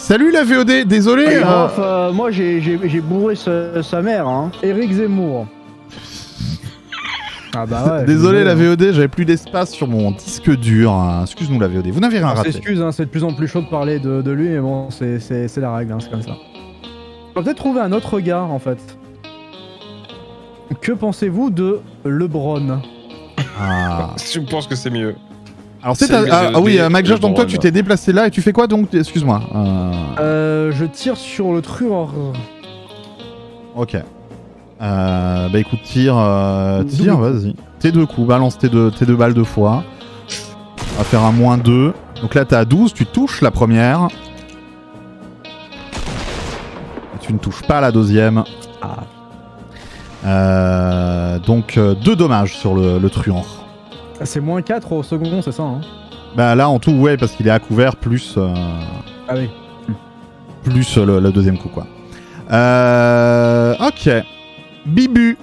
Salut la VOD, désolé. Moi j'ai bourré sa mère, hein. Éric Zemmour. Ah bah ouais. Désolé la VOD, j'avais plus d'espace sur mon disque dur. Excuse-nous la VOD, vous n'avez rien raté. Excuse, hein, c'est de plus en plus chaud de parler de lui, mais bon, c'est la règle, hein, c'est comme ça. On va peut-être trouver un autre regard en fait. Que pensez-vous de LeBron? Je pense que c'est mieux. Alors oui, MacJash, donc toi tu t'es déplacé là et tu fais quoi donc? Excuse-moi. Je tire sur le truand. Ok. Bah écoute, tire, vas-y. Tes deux coups, balance tes deux balles deux fois. On va faire un -2. Donc là t'es à 12, tu touches la première. Et tu ne touches pas la deuxième. Donc 2 dommages sur le truand. C'est -4 au second, c'est ça, hein? Bah là en tout, ouais, parce qu'il est à couvert plus... Ah oui. Plus le deuxième coup, quoi. Ok. Bibu.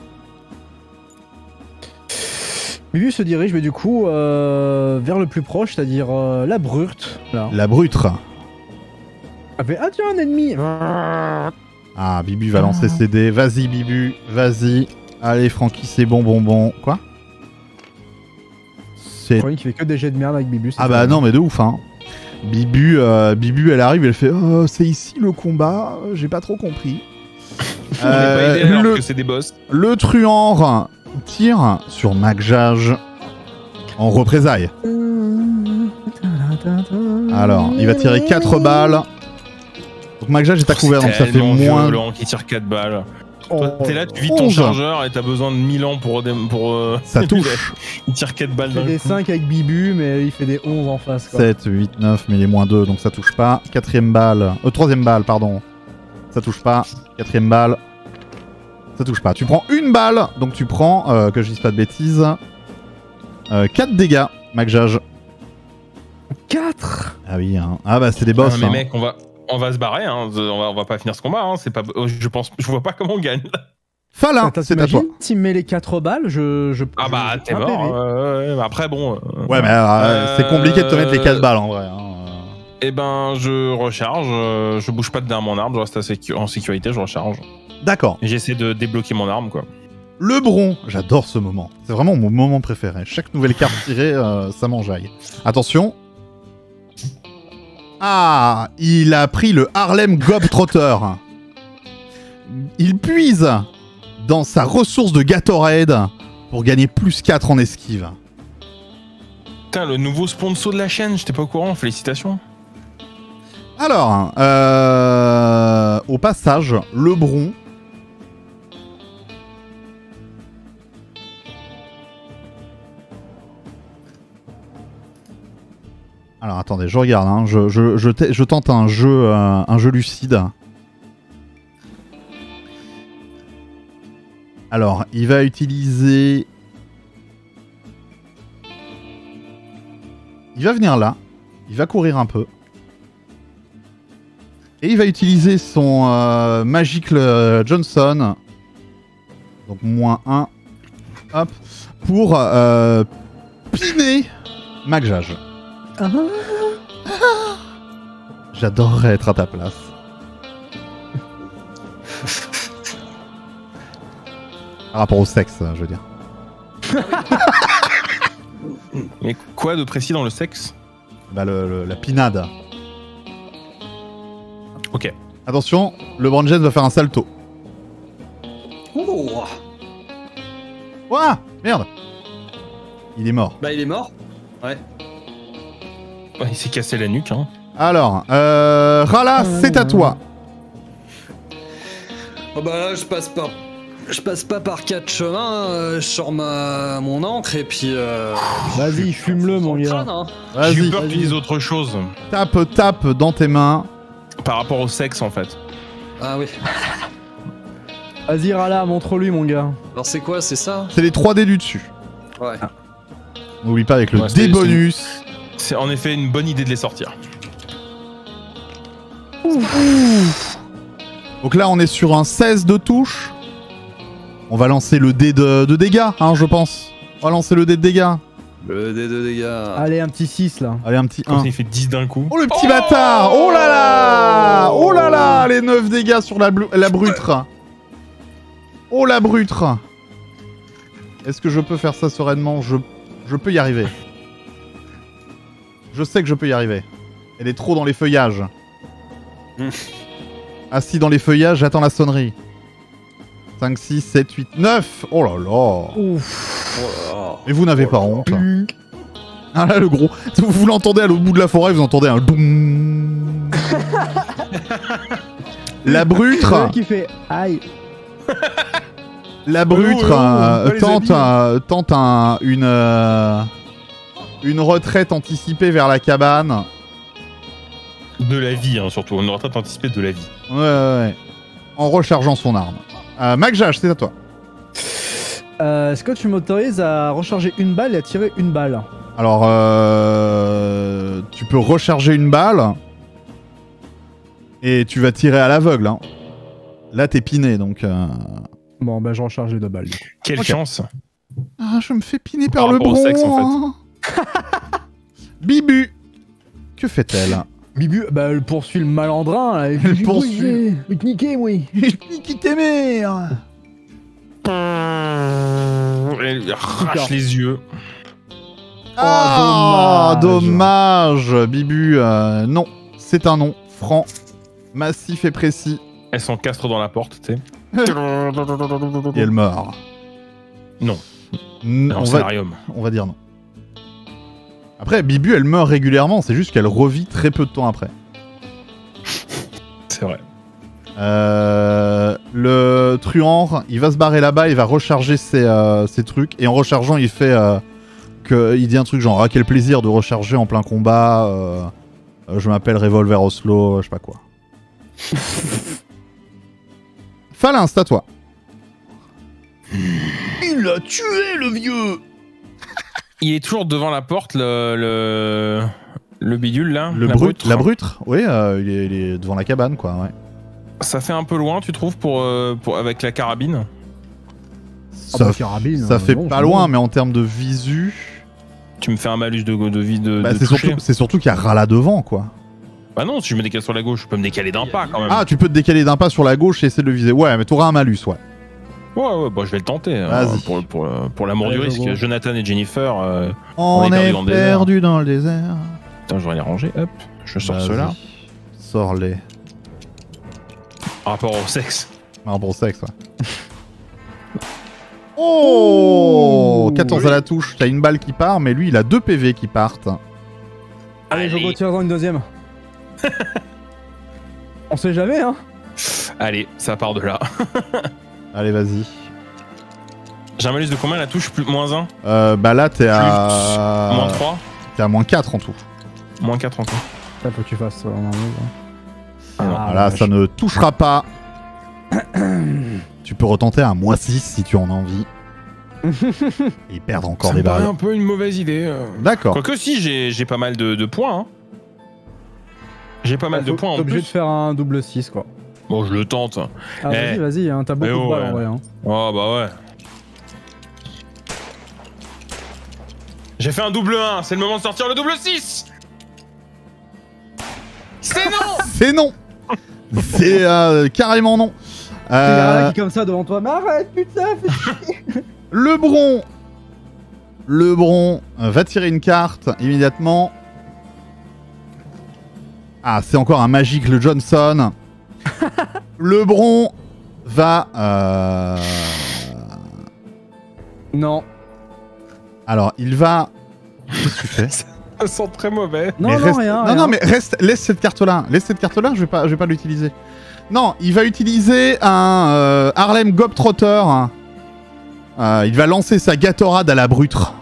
Bibu se dirige, mais du coup, vers le plus proche, c'est-à-dire la brute. Là. La brutre. Ah tiens, un ennemi. Ah, Bibu va lancer ses dés. Vas-y, Bibu, vas-y. Allez, Francky, c'est bon. Quoi? C'est... Qui fait que des jets de merde avec Bibu. Ah bah non, mais de ouf, hein. Bibu, elle arrive, elle fait « c'est ici le combat, j'ai pas trop compris. » On n'est pas aidé alors que c'est des boss. Le truand tire sur MacJash en représailles. Alors, il va tirer 4 balles. Donc MacJash est à couvert, donc ça fait moins... violent qui tire 4 balles. Toi, t'es là, tu vides ton chargeur et t'as besoin de 1000 ans pour ça touche. Il tire 4 balles d'un coup. Il fait des 5 avec Bibu, mais il fait des 11 en face, quoi. 7, 8, 9, mais il est -2, donc ça touche pas. Troisième balle, pardon. Ça touche pas. Quatrième balle. Ça touche pas. Tu prends une balle, donc tu prends, que je dise pas de bêtises, 4 dégâts, MacJash. 4. Ah oui, hein. Ah bah c'est des boss. Mais mec, on va se barrer, hein. On va pas finir ce combat, hein. C'est pas... je vois pas comment on gagne. Falin, c'est à toi. S'il met les 4 balles, Ah bah t'es mort. Après bon... Ouais mais c'est compliqué de te mettre les 4 balles en vrai. Hein. Eh ben je recharge, je bouge pas de derrière mon arme, je reste en sécurité, je recharge. D'accord. Et j'essaie de débloquer mon arme, quoi. LeBron, j'adore ce moment. C'est vraiment mon moment préféré. Chaque nouvelle carte tirée, ça m'enjaille. Attention. Ah, il a pris le Harlem Globetrotter. Il puise dans sa ressource de Gatorade pour gagner +4 en esquive. Putain, le nouveau sponsor de la chaîne, j'étais pas au courant, félicitations. Alors, au passage, LeBron... Alors attendez, je regarde, hein. Je tente un jeu lucide. Alors, il va utiliser... Il va venir là, il va courir un peu. Et il va utiliser son Magic Johnson. Donc -1. Hop. Pour piner MacJash. J'adorerais être à ta place. Par rapport au sexe, je veux dire. Mais quoi de précis dans le sexe? Bah la pinade. Ok. Attention, LeBron James va faire un salto. Oh. Ouah, merde. Il est mort. Bah il est mort. Ouais. Ouais, il s'est cassé la nuque, hein. Alors, Rala, c'est à toi. Oh bah là, je passe pas par 4 chemins, je sors mon encre et puis... Vas-y, fume-le, mon gars. Crâne, hein. J'ai eu Vas-y, peur que tu dises autre chose. tape dans tes mains. Par rapport au sexe, en fait. Ah oui. Vas-y, Rala, montre-lui, mon gars. Alors c'est quoi, c'est ça? C'est les 3 dés du dessus. Ouais. N'oublie pas avec le Ouais, dé bonus. C'est en effet une bonne idée de les sortir. Donc là, on est sur un 16 de touche. On va lancer le dé de dégâts, hein, je pense. On va lancer le dé de dégâts. Le dé de dégâts. Allez, un petit 6 là. Allez, un petit Comme 1. ça, il fait 10 d'un coup. Oh, le petit bâtard! Oh là là! les 9 dégâts sur la brutre. Oh la brutre. Est-ce que je peux faire ça sereinement? Je peux y arriver. Je sais que je peux y arriver. Elle est trop dans les feuillages. Assis dans les feuillages, j'attends la sonnerie. 5, 6, 7, 8, 9. Oh là là. Ouf. Et vous n'avez pas honte. Ah là le gros. Vous l'entendez à l'autre bout de la forêt, vous entendez un doum. La brutre. Qui fait aïe. La brutre tente une retraite anticipée vers la cabane. De la vie, hein, surtout. Une retraite anticipée de la vie. Ouais. En rechargeant son arme. Magjash, c'est à toi. Est-ce que tu m'autorises à recharger une balle et à tirer une balle? Alors, tu peux recharger une balle et tu vas tirer à l'aveugle. Hein. Là, t'es piné, donc... Bon, bah je recharge les 2 balles. Quelle chance. Ah, je me fais piner par Par le rapport au bron. sexe, en fait. Hein. Bibu, que fait-elle? Bibu, bah elle poursuit le malandrin. Là, et Elle poursuit. Oui, je vais te niquer, oui. Qui tes mères? Elle arrache les yeux. Ah, Oh, dommage, Bibu. Non, c'est un non. Franc, massif et précis. Elle s'encastre dans la porte, tu sais. Et elle meurt. Non. On Scénarium. va dire non. Après, Bibu, elle meurt régulièrement, c'est juste qu'elle revit très peu de temps après. C'est vrai. Le truand, il va se barrer là-bas, il va recharger ses trucs, et en rechargeant, il fait il dit un truc genre ah quel plaisir de recharger en plein combat. Je m'appelle Revolver Oslo, je sais pas quoi. Falin, c'est à toi. Il a tué le vieux. Il est toujours devant la porte, le bidule là. La brutre, oui, il est devant la cabane, quoi, ouais. Ça fait un peu loin, tu trouves, pour avec la carabine? Ça, carabine, ça fait non, pas c'est loin, bon. mais en termes de visu... Tu me fais un malus de vie de c'est surtout qu'il y a Rala devant, quoi. Bah non, si je me décale sur la gauche, je peux me décaler d'un pas quand même. Ah, tu peux te décaler d'un pas sur la gauche et essayer de le viser. Ouais, mais t'auras un malus, ouais. Ouais, bah je vais le tenter. Vas-y. Pour l'amour du Allez, risque. go. Jonathan et Jennifer, On est est perdu dans le désert. putain, je vais les ranger, hop, je sors Vas-y. ceux-là. Sors-les. Par rapport au sexe. Un bon sexe, ouais. Oh 14 à la touche, t'as une balle qui part, mais lui il a 2 PV qui partent. Allez, je retire dans une deuxième. On sait jamais, hein. Allez, ça part de là. Allez, vas-y. J'ai un malus de combien la touche? -1? Bah là t'es à... -3? T'es à -4 en tout. -4 en tout. Ça faut que tu fasses ça. Voilà, ça ne touchera pas. Tu peux retenter un -6 si tu en as envie. Et perdre encore Ça des me paraît balles. un peu une mauvaise idée. D'accord. Quoique si, j'ai pas mal de points. Hein. J'ai pas mal de points en T'es obligé plus. de faire un double 6, quoi. Bon, je le tente. Ah, Eh. vas-y, hein, t'as beaucoup Mais de balles ouais. en vrai. Hein. Oh bah ouais. J'ai fait un double 1, c'est le moment de sortir le double 6. C'est non. C'est non. C'est carrément non. Il y a un là qui est comme ça devant toi. Mais arrête, putain, fais... Lebron va tirer une carte immédiatement. Ah, c'est encore un magique, le Johnson. Lebron va... Non. Alors, il va... Qu'est-ce que tu fais? Ça sent très mauvais. Non, Mais non, reste- rien. Non, non, mais reste, laisse cette carte-là. Laisse cette carte-là, je vais pas l'utiliser. Non, il va utiliser un Harlem Globetrotter. Il va lancer sa Gatorade à la brutre.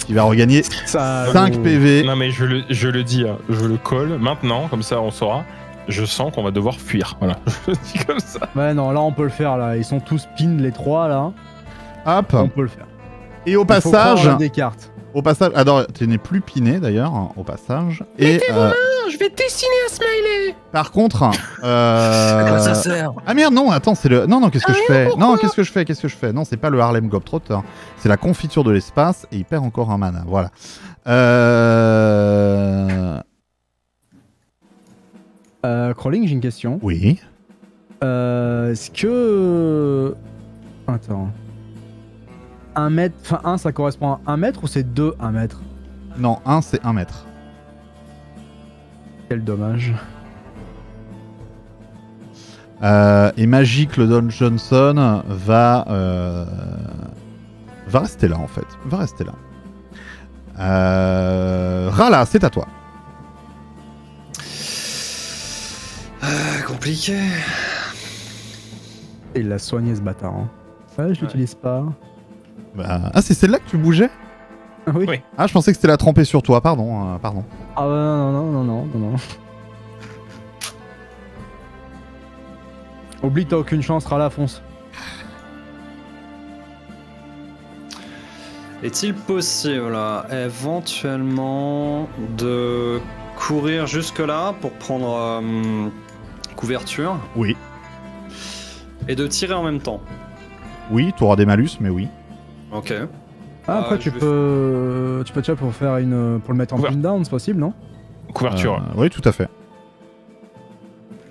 Il va regagner Ça... 5 PV. Non mais je le dis, hein, je le colle maintenant, comme ça on saura. Je sens qu'on va devoir fuir. Voilà, je le dis comme ça. Ouais, non, là, on peut le faire, là. Ils sont tous pin, les 3, là. Hop. On peut le faire. Et au Il faut passage... croire à des cartes. Au passage... Alors, tu n'es plus piné, d'ailleurs, hein, au passage. Et... Je vais dessiner un smiley. par contre... À quoi ça sert? Ah merde, non, attends, c'est le... Non, qu'est-ce que je fais? Non, qu'est-ce que je fais? Non, c'est pas le Harlem Globetrotter. C'est la confiture de l'espace et il perd encore un mana. Voilà. Crawling, j'ai une question. Oui. Est-ce que... Attends. 1 mètre... Enfin, 1, ça correspond à 1 mètre ou c'est 2, 1 mètre? Non, 1 c'est 1 mètre. Quel dommage. Et Magic, le Don Johnson, va rester là en fait. Va rester là. Rala, c'est à toi. Compliqué. Et il l'a soigné ce bâtard. Hein. Ouais, je l'utilise pas. Bah, ah, c'est celle-là que tu bougeais? Oui. Oui. Ah, je pensais que c'était la tremper sur toi, pardon. Pardon. Ah ouais, non. Oublie, t'as aucune chance, Rala, fonce. Est-il possible, éventuellement, de courir jusque-là pour prendre couverture Oui. et de tirer en même temps? Oui, tu auras des malus, mais oui. Ok. Ah, après, tu peux tirer pour faire pour le mettre en Couvert. pin down, c'est possible, non? Couverture. Oui, tout à fait.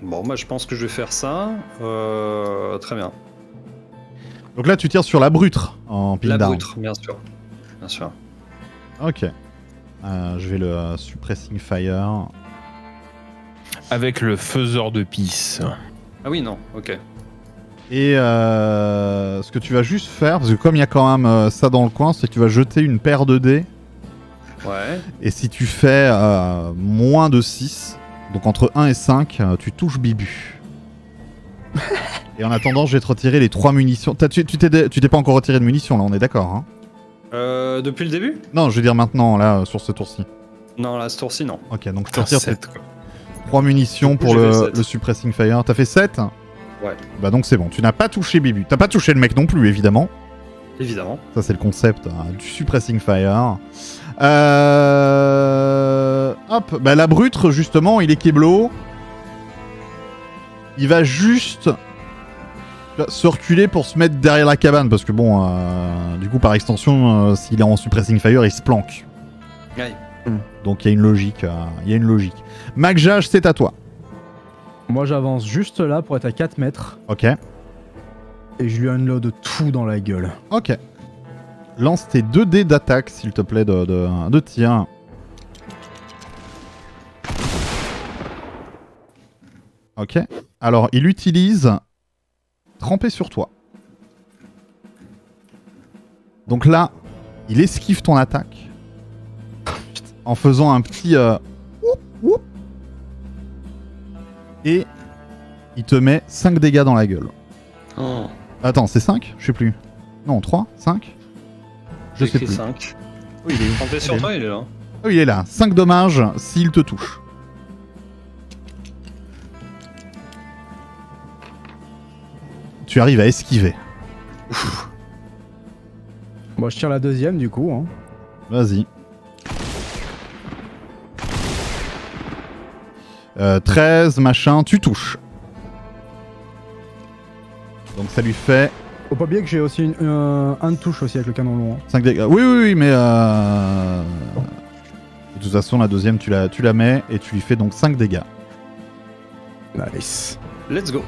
Bon, je pense que je vais faire ça. Très bien. Donc là, tu tires sur la brutre en pin La down. brute, bien sûr. Bien sûr. Ok. Je vais le suppressing fire. Avec le faiseur de pisse. Ah oui, non, ok. Et ce que tu vas juste faire, parce que comme il y a quand même ça dans le coin, c'est que tu vas jeter une paire de dés. Ouais. Et si tu fais moins de 6, donc entre 1 et 5, tu touches Bibu. Et en attendant, je vais te retirer les 3 munitions. Tu t'es pas encore retiré de munitions, là, on est d'accord, hein? Depuis le début? Non, je veux dire maintenant, là, sur ce tour-ci. Non, là, ce tour-ci, non. Ok, donc je te retire ces 7, quoi. 3 munitions Du coup, pour j'ai fait le 7. suppressing fire. T'as fait 7? Ouais. Bah donc c'est bon, tu n'as pas touché Bibu. T'as pas touché le mec non plus, évidemment. Évidemment. Ça, c'est le concept du suppressing fire. Hop, bah la brute, justement, il est keblo. Il va juste se reculer pour se mettre derrière la cabane, parce que bon, du coup, par extension, s'il est en suppressing fire, il se planque. Ouais. Donc il y a une logique. Magjaj, c'est à toi. Moi, j'avance juste là pour être à 4 mètres. Ok. Et je lui unload tout dans la gueule. Ok. Lance tes 2 dés d'attaque, s'il te plaît, de tir. Ok. Alors, il utilise tremper sur toi. Donc là, il esquive ton attaque en faisant un petit whoop, whoop. Et il te met 5 dégâts dans la gueule. Oh. Attends, c'est 5? Je sais plus. Non, 3? 5? Je sais J'ai écrit plus. 5. Oui, il est... Comptez sur toi, il est là. Oh, il est là. 5 dommages s'il te touche. Tu arrives à esquiver. Moi, je tire la deuxième du coup. Hein. Vas-y. 13, machin, tu touches. Donc ça lui fait Faut pas oublier que j'ai aussi un de touche aussi avec le canon long. Hein. 5 dégâts. Oui, mais de toute façon, la deuxième, tu la mets et tu lui fais donc 5 dégâts. Nice. Let's go.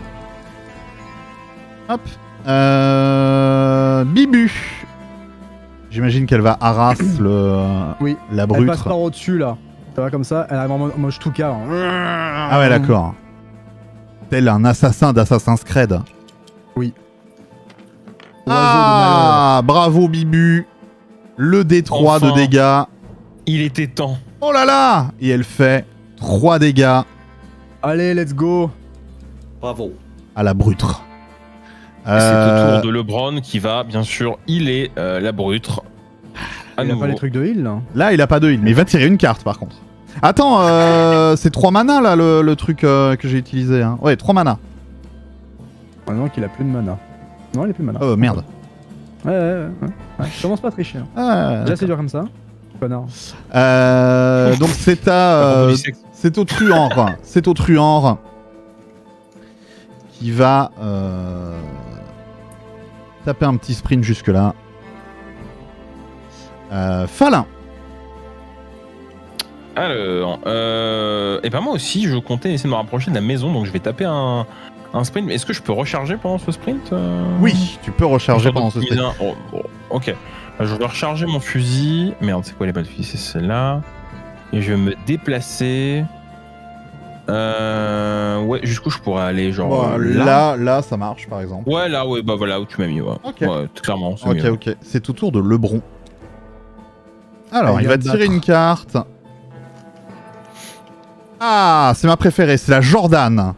Hop. Bibu. J'imagine qu'elle va harasse Oui. la Elle brute. passe par au-dessus là. Ça va comme ça, elle arrive en mode Stuka. Hein. Ah ouais, d'accord. Tel un assassin d'Assassin's Creed. Oui. Ah, bravo Bibu. Le D3 Enfin. de dégâts. Il était temps. Oh là là. Et elle fait 3 dégâts Allez, let's go. Bravo. à la brute. C'est au tour de LeBron qui va, bien sûr, healer la brute. À Il a nouveau. pas les trucs de heal là. Là, il a pas de heal, mais il va tirer une carte par contre. Attends, c'est 3 mana là le truc que j'ai utilisé. Hein. Ouais, 3 mana. Maintenant qu'il a plus de mana. Non, il a plus de mana. Oh merde. Ouais. Je commence pas à tricher. Hein. Ah, Déjà, c'est dur comme ça. Connard. donc c'est à. C'est au truand. C'est au truand qui va taper un petit sprint jusque là. Falin. Alors, et ben moi aussi, je comptais essayer de me rapprocher de la maison, donc je vais taper un sprint. Est-ce que je peux recharger pendant ce sprint Oui, tu peux recharger pendant ce sprint. Ok. Je vais recharger mon fusil. Merde, c'est quoi les balles de fusil? C'est celle-là. Et je vais me déplacer. Ouais, jusqu'où je pourrais aller, genre là, ça marche par exemple. Ouais, là, ouais, bah voilà où tu m'as mis. Ouais, Ok. Ouais, clairement. C'est mieux. Ok. C'est au tour de Lebron. Alors, il va tirer battre. une carte. Ah, c'est ma préférée, c'est la Jordan.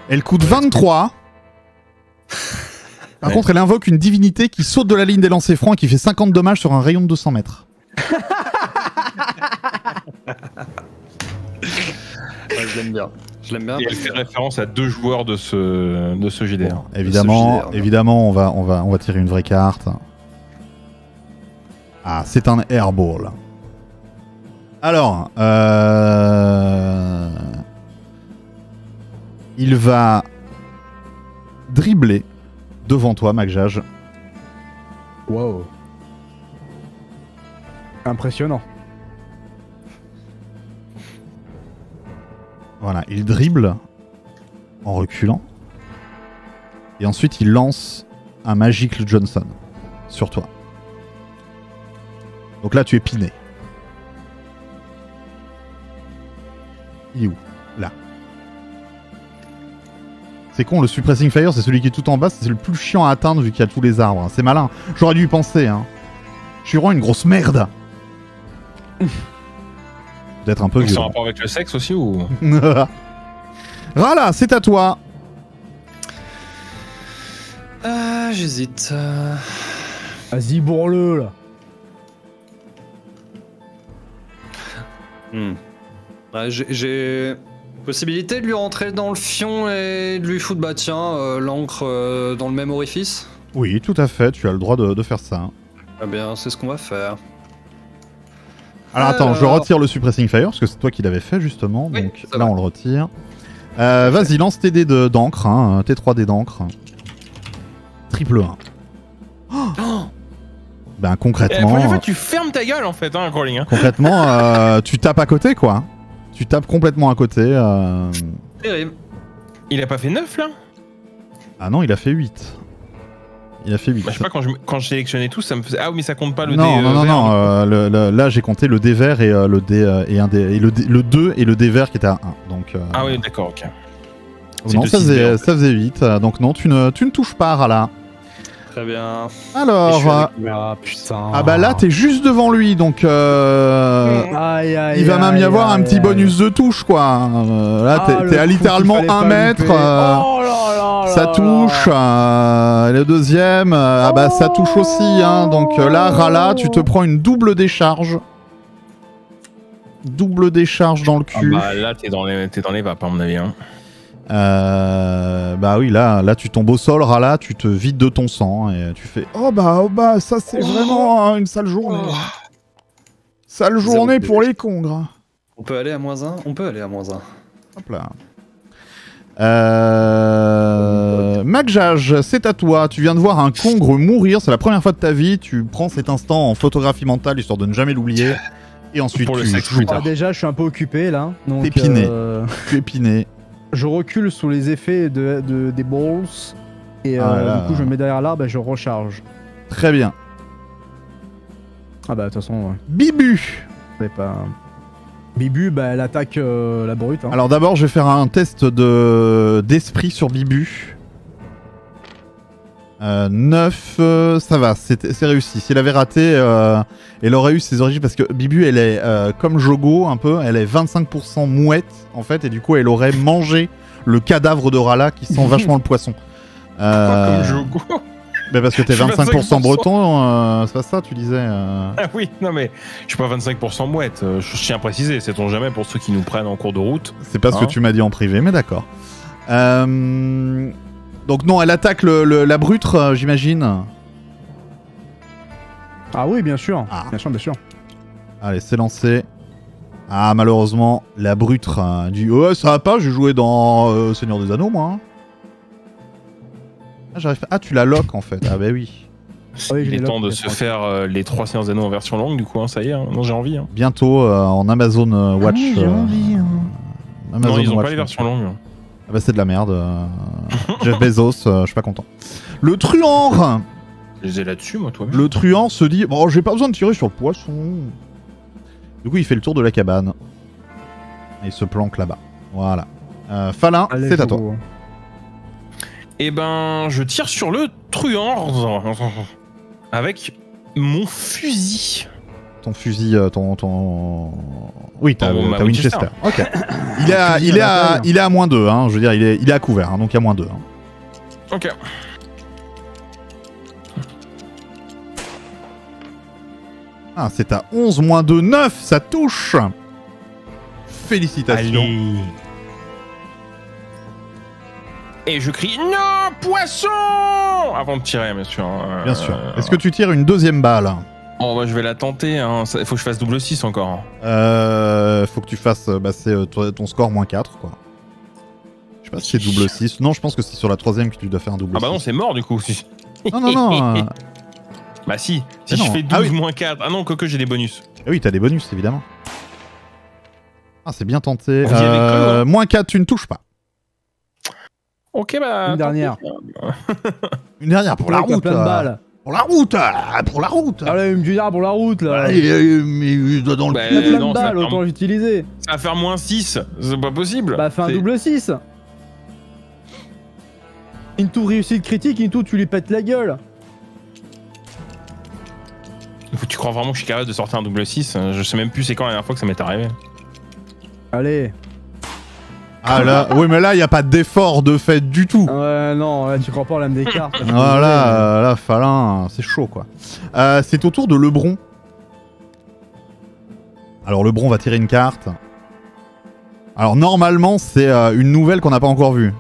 Elle coûte 23. Par Ouais. contre, elle invoque une divinité qui saute de la ligne des lancers francs et qui fait 50 dommages sur un rayon de 200 mètres. Ouais, je l'aime bien. Je l'aime bien. Et elle fait référence à 2 joueurs de ce JDR. Bon, évidemment, JDR, évidemment, on va tirer une vraie carte. Ah, c'est un airball. Alors, il va dribbler devant toi, Macjage. Wow. Impressionnant. Voilà, il dribble en reculant. Et ensuite, il lance un Magic Johnson sur toi. Donc là, tu es piné. Il est où? Là. C'est con, le Suppressing Fire, c'est celui qui est tout en bas, c'est le plus chiant à atteindre vu qu'il y a tous les arbres. C'est malin. J'aurais dû y penser, hein. Je suis vraiment une grosse merde. Peut-être un peu Donc, c'est en violent. rapport avec le sexe aussi ou Voilà, c'est à toi. J'hésite. Vas-y, bourre-le, là. Ouais, j'ai possibilité de lui rentrer dans le fion et de lui foutre, bah tiens, l'encre dans le même orifice. Oui, tout à fait, tu as le droit de faire ça. Eh bien, c'est ce qu'on va faire. Alors attends, je Alors. retire le Suppressing Fire, parce que c'est toi qui l'avais fait justement, Oui, donc ça là va. on le retire. Vas-y, lance tes dés d'encre, hein, tes 3 dés d'encre. Triple 1. Oh Ben La concrètement, prochaine fois, tu fermes ta gueule en fait, hein, Crawling. Hein. concrètement tu tapes à côté quoi. Tu tapes complètement à côté. terrible. Il a pas fait 9 là? Ah non, il a fait 8. Il a fait 8. Bah, je sais pas, quand je sélectionnais tout, ça me faisait. Ah oui, mais ça compte pas le non, dé. non, non, vert, non, du coup. là j'ai compté le dé vert et le dé et un dé, et le 2 et le dé vert qui était à 1. Donc, Ah oui, d'accord, ok. non, c'est ça le 6 dés, en fait. faisait 8. Donc non, tu ne touches pas, Rala. Très bien. Alors, Et je suis avec- Ah putain. ah bah là t'es juste devant lui, donc Aïe, aïe, il va même y avoir un petit bonus de touche quoi. Là t'es à littéralement 1 mètre. Oh là là Ça là touche. Le deuxième, ah bah ça touche aussi. Hein, donc là, Rala, tu te prends une double décharge. Double décharge dans le Ah cul. bah là, t'es dans les vapes, à mon avis. Hein. Bah oui, là tu tombes au sol, Rala, tu te vides de ton sang et tu fais oh bah ça c'est vraiment une sale journée. Sale journée Zéro pour les congres. On peut aller à -1. On peut aller à -1. Hop là. Macjage, c'est à toi. Tu viens de voir un congre mourir. C'est la première fois de ta vie. Tu prends cet instant en photographie mentale histoire de ne jamais l'oublier. Et ensuite, Pour le tu sexe joues. Twitter. Ah, déjà, je suis un peu occupé là. Donc, T'es piné. Tu es piné. je recule sous les effets des balls. Et Ah là là. du coup, je me mets derrière l'arbre et je recharge. Très bien. Ah bah, de toute façon, ouais. Bibu. C'est pas. Bibu, bah, elle attaque la brute. Hein. Alors d'abord, je vais faire un test d'esprit sur Bibu. 9, ça va, c'est réussi. Si elle avait raté, elle aurait eu ses origines parce que Bibu, elle est comme Jogo un peu, elle est 25% mouette en fait, et du coup, elle aurait mangé le cadavre de Rala qui sent vachement le poisson. Comme Jogo. Mais parce que t'es Je suis 25% breton, c'est pas ça, tu disais. Ah oui, non mais je suis pas 25% mouette. Je tiens à préciser, sait-on jamais pour ceux qui nous prennent en cours de route. C'est pas ce que Hein tu m'as dit en privé, mais d'accord. Donc non, elle attaque la brutre, j'imagine. Ah oui, bien sûr. Ah. Bien sûr, bien sûr. Allez, c'est lancé. Ah, malheureusement, la brutre dit ouais, ça va pas, j'ai joué dans Seigneur des Anneaux, moi. Hein. Ah, j'arrive pas. Ah, tu la loques en fait. Ah, bah oui. Oui, je Il est les temps lock, de les se trois. faire les 3 Seigneurs des Anneaux en version longue, du coup, hein, ça y est, hein. Non, j'ai envie. Hein. Bientôt en Amazon Watch. Ah oui, j'ai envie. Amazon Non, ils ont Watch, pas les versions longues. Ah bah c'est de la merde. Jeff Bezos, je suis pas content. Le truand. Je les ai là-dessus, moi, toi. Le truand se dit bon, j'ai pas besoin de tirer sur le poisson. Du coup, il fait le tour de la cabane. Et il se planque là-bas. Voilà. Falin, Allez, c'est à go. toi. Eh ben, je tire sur le truand avec mon fusil. Ton fusil, ton... Oui, t'as Ma Winchester. Winchester. Ok. Il est à moins 2, hein. Je veux dire, il est à couvert, hein, donc il y a moins 2. Hein. Ok. Ah, c'est à 11 moins 2, 9, ça touche. Félicitations. Allez. Et je crie non, poisson avant de tirer, bien sûr. Bien sûr. Est-ce que tu tires une deuxième balle? Oh, bah, je vais la tenter. Hein. Il faut que je fasse double 6 encore. Faut que tu fasses ton score moins 4, quoi. Je sais pas si c'est double 6. Non, je pense que c'est sur la troisième que tu dois faire un double 6. Ah bah non, c'est mort du coup. Non. Bah si Mais je non. fais 12 Ah oui. moins 4. Ah non, que j'ai des bonus. Ah oui, t'as des bonus, évidemment. Ah, c'est bien tenté. Vous y avez cru, hein. Moins 4, tu ne touches pas. Ok, bah... Une dernière. Une dernière pour la Avec route. plein de balles. Pour la route. Pour la route. Allez, une milliard pour la route là. Allez, mais dans le... Bah, Il y a plein non, de ça va balles, faire- autant l'utiliser. Ça va faire moins 6. C'est pas possible. Bah, fais un C'est- double 6. Into réussite critique, Into tu lui pètes la gueule. Tu crois vraiment que je suis capable de sortir un double 6? Je sais même plus c'est quand la dernière fois que ça m'est arrivé. Allez. Ah là, oui, mais là, il n'y a pas d'effort de fait du tout. Ouais, non, ouais, tu crois pas en l'âme des cartes. Voilà, là, Falin, c'est chaud, quoi. C'est au tour de Lebron. Alors, Lebron va tirer une carte. Alors, normalement, c'est une nouvelle qu'on n'a pas encore vue.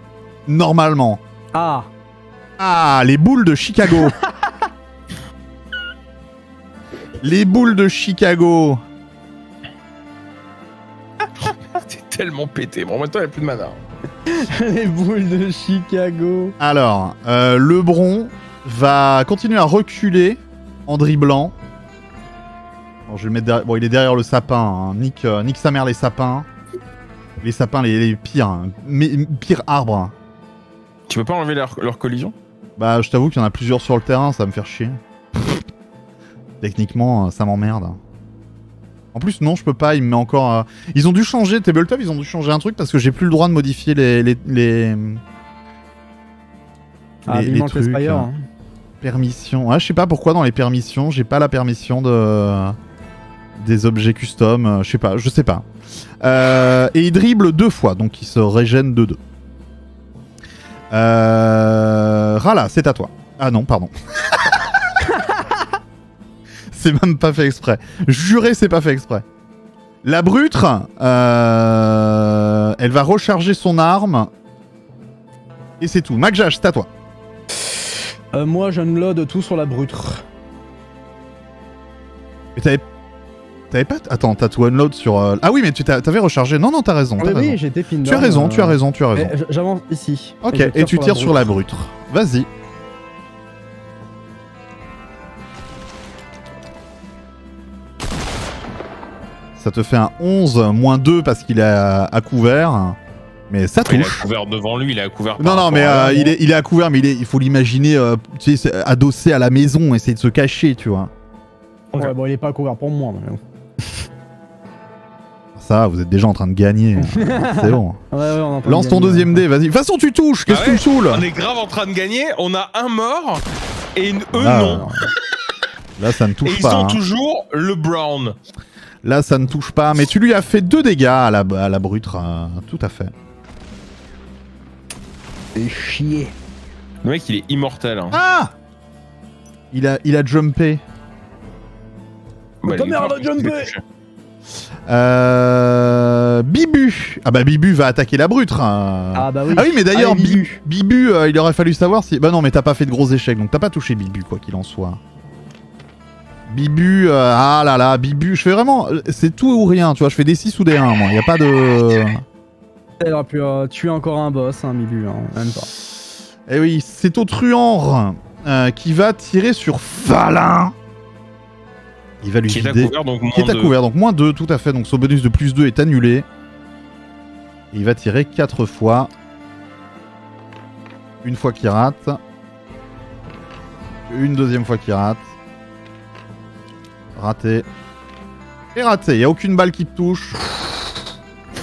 Normalement. Ah. Ah, les boules de Chicago. Les boules de Chicago. T'es tellement pété. Bon, maintenant, il n'y a plus de mana. Les boules de Chicago. Alors, Lebron va continuer à reculer en dribblant. Bon, je vais le mettre derrière... Bon, il est derrière le sapin. Hein. Nique sa mère les sapins. Les sapins, les pires. Hein. Pire arbres. Tu peux pas enlever leur collision? Bah, je t'avoue qu'il y en a plusieurs sur le terrain, ça va me faire chier. Techniquement, ça m'emmerde. En plus, non, je peux pas, il me met encore... Ils ont dû changer, Tabletop, ils ont dû changer un truc parce que j'ai plus le droit de modifier les Ah, vivement le trucs. Spire, hein. Permission. Ah, je sais pas pourquoi dans les permissions, j'ai pas la permission des objets custom. Je sais pas. Et il dribble 2 fois, donc il se régène de 2. Rala, c'est à toi. Ah non, pardon. C'est même pas fait exprès. Juré, c'est pas fait exprès. La brutre, elle va recharger son arme. Et c'est tout. Macjash, c'est à toi. Moi, j'unload tout sur la brutre. Mais t'avais pas... Attends, t'as tout unload sur... Ah oui, mais t'avais rechargé. Non, t'as raison. Oui, T'as raison. j'étais pin Tu as raison, tu as raison, tu as raison. J'avance ici. Ok, je et tu tires sur la brutre. Vas-y. Ça te fait un 11 moins 2 parce qu'il est à couvert. Mais ça Il est à touche. couvert devant lui, il est à couvert. Non, non, mais il est à couvert, mais il faut l'imaginer tu sais, adossé à la maison, essayer de se cacher, tu vois. Ouais, bon, il est pas couvert pour moi. Mais... Ça, vous êtes déjà en train de gagner. C'est bon. Ouais, on entend Lance ton gagner. deuxième dé, vas-y. De toute façon, tu touches, qu'est-ce que tu me saoules? On est grave en train de gagner, on a un mort et eux Là, non. Là, ça ne Et touche ils pas. sont Hein. toujours le Brown. Là, ça ne touche pas. Mais tu lui as fait 2 dégâts à la brutre. Tout à fait. C'est chier. Le mec, il est immortel. Hein. Ah! Il a jumpé. Bah, ta il est mère, mort, elle a jumpé. Bibu. Ah bah Bibu va attaquer la brutre. Ah bah oui. Ah oui, mais d'ailleurs, Allez, Bibu. Bibu, il aurait fallu savoir si... Bah non, mais t'as pas fait de gros échecs, donc t'as pas touché Bibu, quoi qu'il en soit. Bibu, ah là là, Bibu, je fais vraiment... C'est tout ou rien, tu vois, je fais des 6 ou des 1, moi, y a pas de... Elle aurait pu tuer encore un boss, hein, Bibu, hein, même pas. Eh oui, c'est au truand. qui va tirer sur Falin. Il va lui Qui est à vider. couvert, donc Qui est à moins couvert, donc moins 2, tout à fait. Donc son bonus de plus 2 est annulé. Et il va tirer 4 fois. Une fois qu'il rate. Une deuxième fois qu'il rate. Raté. Et raté. Il n'y a aucune balle qui te touche.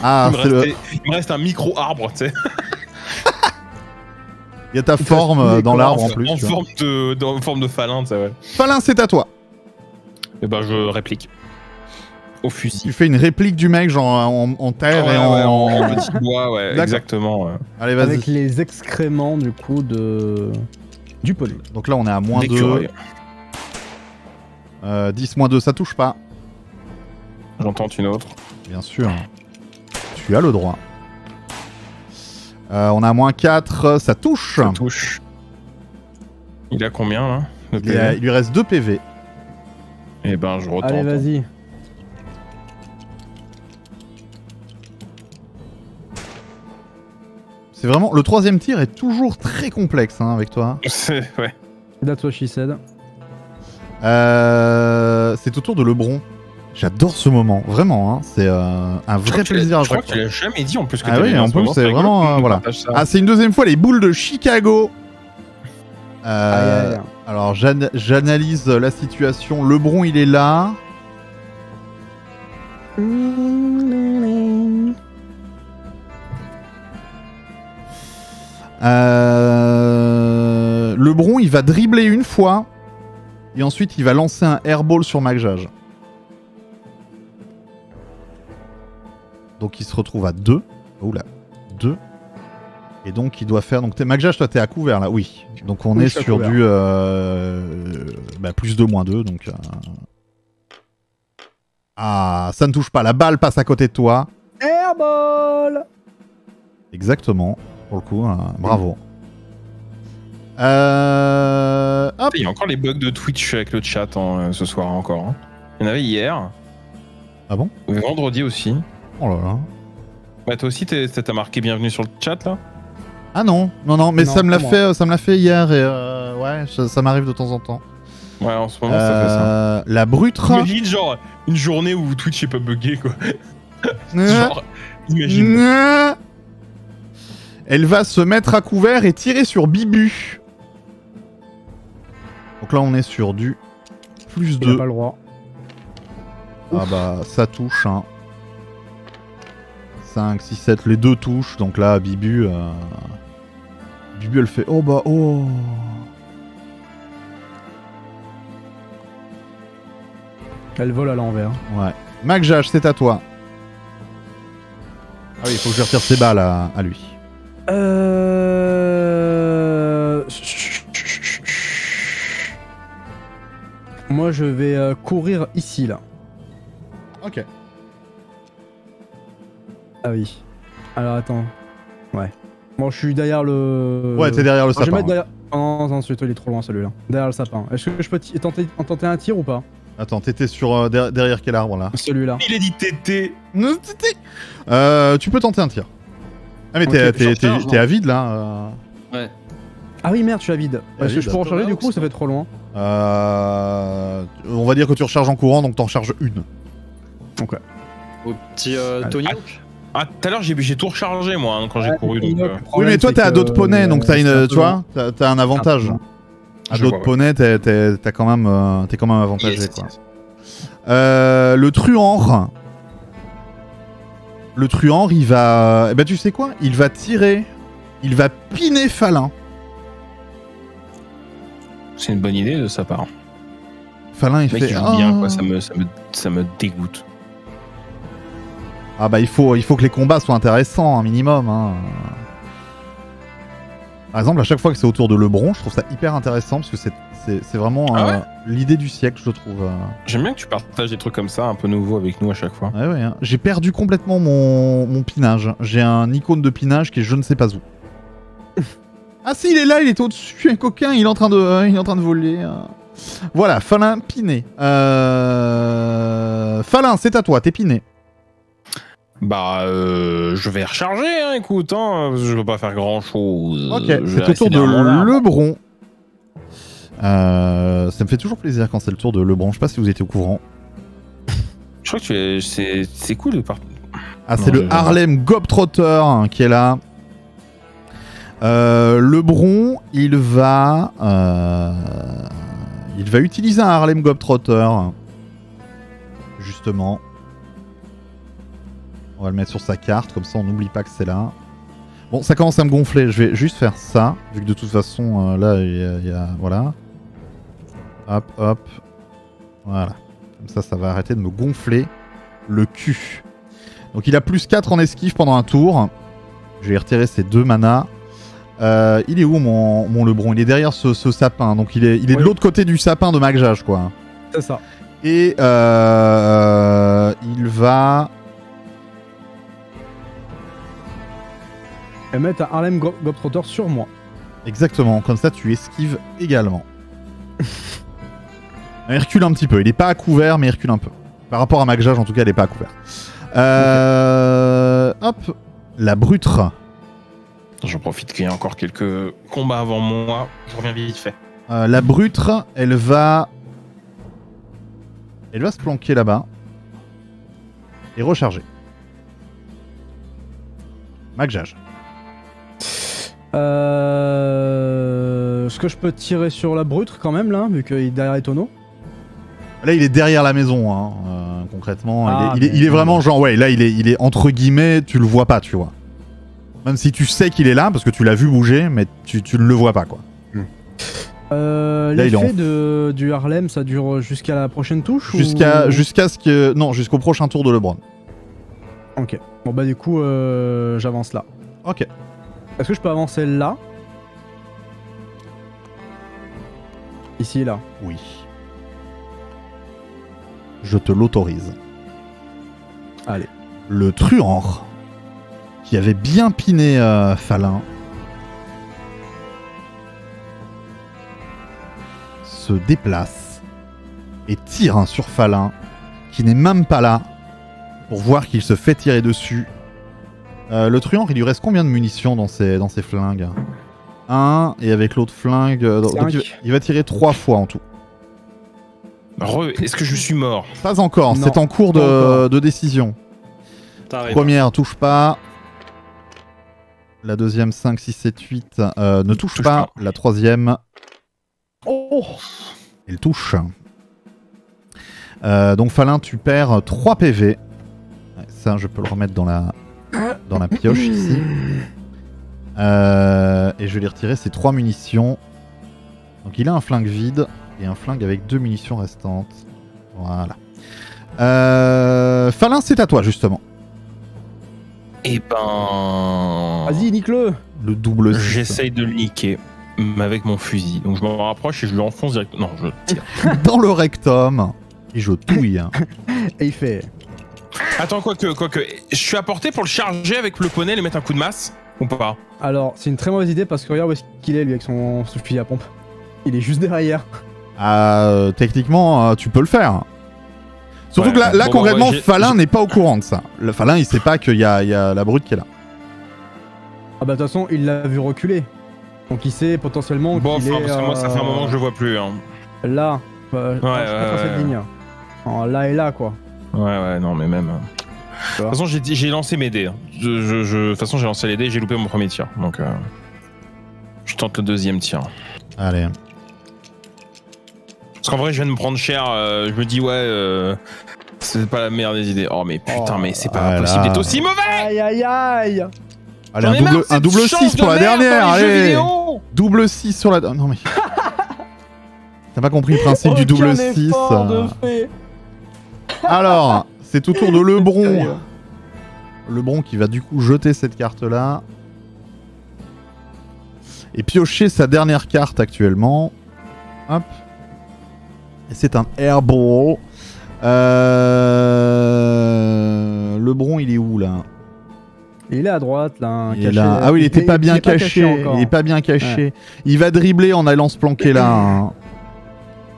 Ah, il, me reste un micro-arbre, tu sais. Il y a ta forme dans l'arbre en plus. En forme de Falin, tu sais, ouais. Falin, c'est à toi. Et ben, je réplique. Au fusil. Tu fais une réplique du mec, genre en terre et en petit bois, ouais, D'accord. exactement. Ouais. Allez, vas-y. Avec les excréments du coup du poney. Donc là, on est à moins 2. D'écureuil. 10 moins 2, ça touche pas. J'en tente une autre. Bien sûr. Tu as le droit. On a moins 4, ça touche. Ça touche. Il a combien là de PV Il lui reste 2 PV. Et ben, je retente. Allez, vas-y. C'est vraiment... Le troisième tir est toujours très complexe hein, avec toi. Ouais. That's what she said. C'est au tour de Lebron. J'adore ce moment, vraiment. Hein. C'est un vrai plaisir à Je crois chaque que tu l'as jamais dit en plus que Ah t'avais oui, bien en ce plus, moment, c'est rigolo vraiment, qu'on nous voilà. partage ça. Ah, c'est une deuxième fois les boules de Chicago. Aïe, aïe, aïe. Alors, j'analyse la situation. Lebron, il est là. Lebron, il va dribbler une fois. Et ensuite, il va lancer un airball sur McJage. Donc, il se retrouve à 2. Oula, 2. Et donc, il doit faire... Donc, McJage, toi, t'es à couvert, là. Oui. Donc, on Oui, est je suis à sur couvert. du... plus 2, moins 2. Donc... Ah, ça ne touche pas. La balle passe à côté de toi. Airball. Exactement. Pour le coup, bravo. Hop. Il y a encore les bugs de Twitch avec le chat ce soir encore. Hein. Il y en avait hier. Ah bon? Vendredi aussi. Oh là là. Bah toi aussi t'as marqué bienvenue sur le chat là. Ah non, mais Non, ça me l'a comment fait hier et ouais, ça m'arrive de temps en temps. Ouais, en ce moment ça fait ça. La brute. Imagine genre une journée où Twitch est pas buggé quoi. Euh, Genre, imagine. Elle va se mettre à couvert et tirer sur Bibu. Donc là, on est sur du plus Il a 2. pas le droit. Ah bah, ça touche. Hein. 5, 6, 7, les deux touchent. Donc là, Bibu, elle fait oh bah oh. Elle vole à l'envers. Ouais. McJage, c'est à toi. Ah oui, il faut que je retire ses balles à lui. Moi, je vais courir ici, là. Ok. Ah oui. Alors, attends. Ouais. Bon, je suis derrière le... Ouais, t'es derrière le Je vais sapin. mettre derrière... Non, non, celui-là, il est trop loin, celui-là. Derrière le sapin. Est-ce que je peux tenter un tir ou pas? Attends, t'étais sur derrière quel arbre là? Celui-là. Il a dit tété. Tu peux tenter un tir. Ah mais Ok, t'es à vide là. Ouais. Ah oui, merde, je suis à vide. À vide. Je peux recharger du coup, ça fait trop loin. On va dire que tu recharges en courant, donc t'en recharges une. Ok. Au petit Tony Hawk. Ah tout à l'heure j'ai tout rechargé moi hein, quand j'ai couru donc. Oui mais toi t'es à dos de poney, donc t'as une, tu vois, t'as un avantage. À Je dos vois, de ouais. poney, t'es quand même avantagé Yes, quoi. yes. Le truand. Le truand, il va... Eh ben tu sais quoi? Il va tirer. Il va piner Falin. C'est une bonne idée de sa part. Falin, il Le mec fait... il joue bien quoi, ça me dégoûte. Ah bah il faut que les combats soient intéressants, un minimum. Hein. Par exemple, à chaque fois que c'est autour de Lebron, je trouve ça hyper intéressant parce que c'est vraiment l'idée du siècle, je trouve. J'aime bien que tu partages des trucs comme ça, un peu nouveaux avec nous à chaque fois. Ouais, hein. J'ai perdu complètement mon pinage. J'ai un icône de pinage qui est je ne sais pas où. Ah si, il est là, il est au-dessus, un coquin, il est en train de voler. Voilà, Falin piné. Falin, c'est à toi, t'es piné. Bah, je vais recharger, hein, écoute, hein, je veux pas faire grand chose. Ok, c'est au tour de Lebron. Ça me fait toujours plaisir quand c'est le tour de Lebron. Je sais pas si vous étiez au courant. Je crois que c'est cool de partir. Ah, c'est le Harlem Globetrotter qui est là. Lebron, il va utiliser un Harlem Globetrotter. Justement. On va le mettre sur sa carte, comme ça on n'oublie pas que c'est là. Bon, ça commence à me gonfler, je vais juste faire ça, vu que de toute façon, là, il y a... Voilà. Hop, hop. Voilà. Comme ça va arrêter de me gonfler le cul. Donc il a plus 4 en esquive pendant un tour. Je vais retirer ses 2 manas. Il est où mon Lebron? Il est derrière ce sapin, donc il est de l'autre côté du sapin de Magjage, quoi. C'est ça. Et il va... Et mettre un Harlem Globetrotter sur moi. Exactement, comme ça tu esquives également. Il recule un petit peu, il est pas à couvert mais il recule un peu. Par rapport à Magjage en tout cas il est pas à couvert. Hop, la brutre. J'en profite qu'il y ait encore quelques combats avant moi, je reviens vite fait. La brutre, elle va se planquer là-bas. Et recharger. Magjage. Est-ce que je peux tirer sur la brutre quand même là, vu qu'il est derrière les tonneaux? Là il est derrière la maison, hein, concrètement. Ah, il est vraiment genre, ouais, là il est entre guillemets, tu le vois pas, tu vois. Même si tu sais qu'il est là, parce que tu l'as vu bouger, mais tu ne le vois pas, quoi. L'effet du Harlem, ça dure jusqu'à la prochaine touche jusqu'à ce que... Non, jusqu'au prochain tour de LeBron. Ok. Bon bah du coup, j'avance là. Ok. Est-ce que je peux avancer là? Ici et là. Oui. Je te l'autorise. Allez. Le truand, qui avait bien piné Falin, se déplace et tire sur Falin, qui n'est même pas là, pour voir qu'il se fait tirer dessus. Le truand, il lui reste combien de munitions dans ses flingues? 1, et avec l'autre flingue... donc il va tirer 3 fois en tout. Est-ce que je suis mort? Pas encore, c'est en cours de décision. Première, touche pas. La deuxième, 5, 6, 7, 8, ne touche pas. La troisième... Oh, elle touche. Donc Falin, tu perds 3 PV. Ouais, ça, je peux le remettre dans la pioche ici. Et je vais lui retirer ses 3 munitions. Donc il a un flingue vide et un flingue avec 2 munitions restantes. Voilà. Falin, c'est à toi justement. Eh ben... vas-y, nique-le. Le double 6. J'essaye de le niquer avec mon fusil. Donc je m'en rapproche et je lui enfonce directement. Non, je tire. Dans le rectum. Et je touille. Et il fait... Attends, quoique, je suis à portée pour le charger avec le poney et lui mettre un coup de masse ou pas? Alors, c'est une très mauvaise idée parce que regarde où est-ce qu'il est lui avec son fusil à pompe. Il est juste derrière. Techniquement, tu peux le faire. Surtout que là concrètement, Falin n'est pas au courant de ça. Le Falin, il sait pas qu'il y a la brute qui est là. Ah bah de toute façon, il l'a vu reculer. Donc il sait potentiellement qu'il est... parce que moi, ça fait un moment que je le vois plus. Hein. Là. Je préfère cette ligne. Là et là, quoi. Ouais, non, mais même... De toute façon, j'ai lancé mes dés. De toute façon, j'ai lancé les dés et j'ai loupé mon premier tir. Donc, je tente le deuxième tir. Allez. Parce qu'en vrai, je viens de me prendre cher. Je me dis, c'est pas la meilleure des idées. Oh, mais putain, mais c'est pas possible d'être aussi mauvais! Aïe! Allez, un double 6 pour la dernière! Allez! Double 6 sur la... Non, mais... T'as pas compris le principe du double 6. Alors, c'est au tour de Lebron. Lebron qui va du coup jeter cette carte-là. Et piocher sa dernière carte actuellement. Hop. Et c'est un airball. Lebron, il est où là? Il est à droite là. Il est là. Ah oui, il était pas bien caché. Il est pas bien caché. Ouais. Il va dribbler en allant se planquer là. Hein.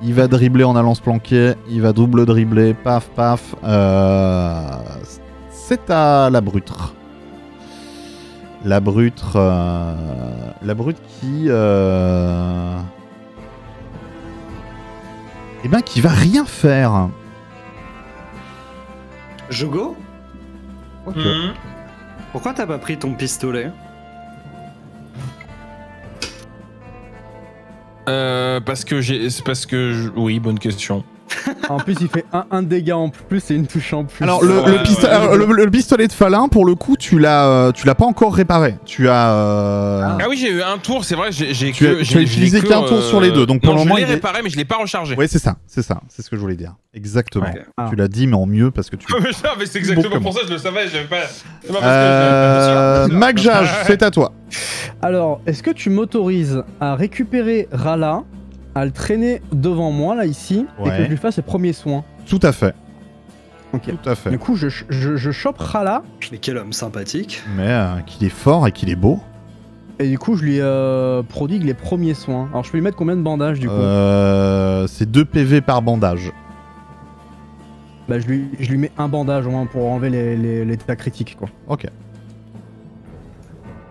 Il va dribbler en allant se planquer. Il va double dribbler. Paf, paf. C'est à la brutre. La brutre qui... Eh ben, qui va rien faire. Jogo, Ok. pourquoi t'as pas pris ton pistolet? Parce que oui, bonne question. En plus, il fait un dégât en plus et une touche en plus. Alors, Ouais, le pistolet de Falin, pour le coup, tu l'as pas encore réparé. Tu as. Ah oui, j'ai eu un tour, c'est vrai, j'ai Tu as utilisé qu'un tour sur les deux, donc pour non, le moment, je l'ai il est- réparé, mais je l'ai pas rechargé. Ouais, c'est ça, c'est ce que je voulais dire. Exactement. Ouais. Ah. Tu l'as dit, mais en mieux parce que tu. Mais c'est exactement Bon, pour ça, je le savais, j'avais pas. C'est pas parce que je l'avais pas sûr. Magjaj, c'est à toi. Alors, est-ce que tu m'autorises à récupérer Rala, à le traîner devant moi, là, ici, et Ouais. que je lui fasse les premiers soins? Tout à fait. Ok. Tout à fait. Du coup, je chope Rala, Mais quel homme sympathique. Mais qu'il est fort et qu'il est beau. et du coup, je lui prodigue les premiers soins. Alors, je peux lui mettre combien de bandages, du coup? C'est 2 PV par bandage. Bah, je lui mets un bandage, au moins, pour enlever les tas critiques, quoi. Ok.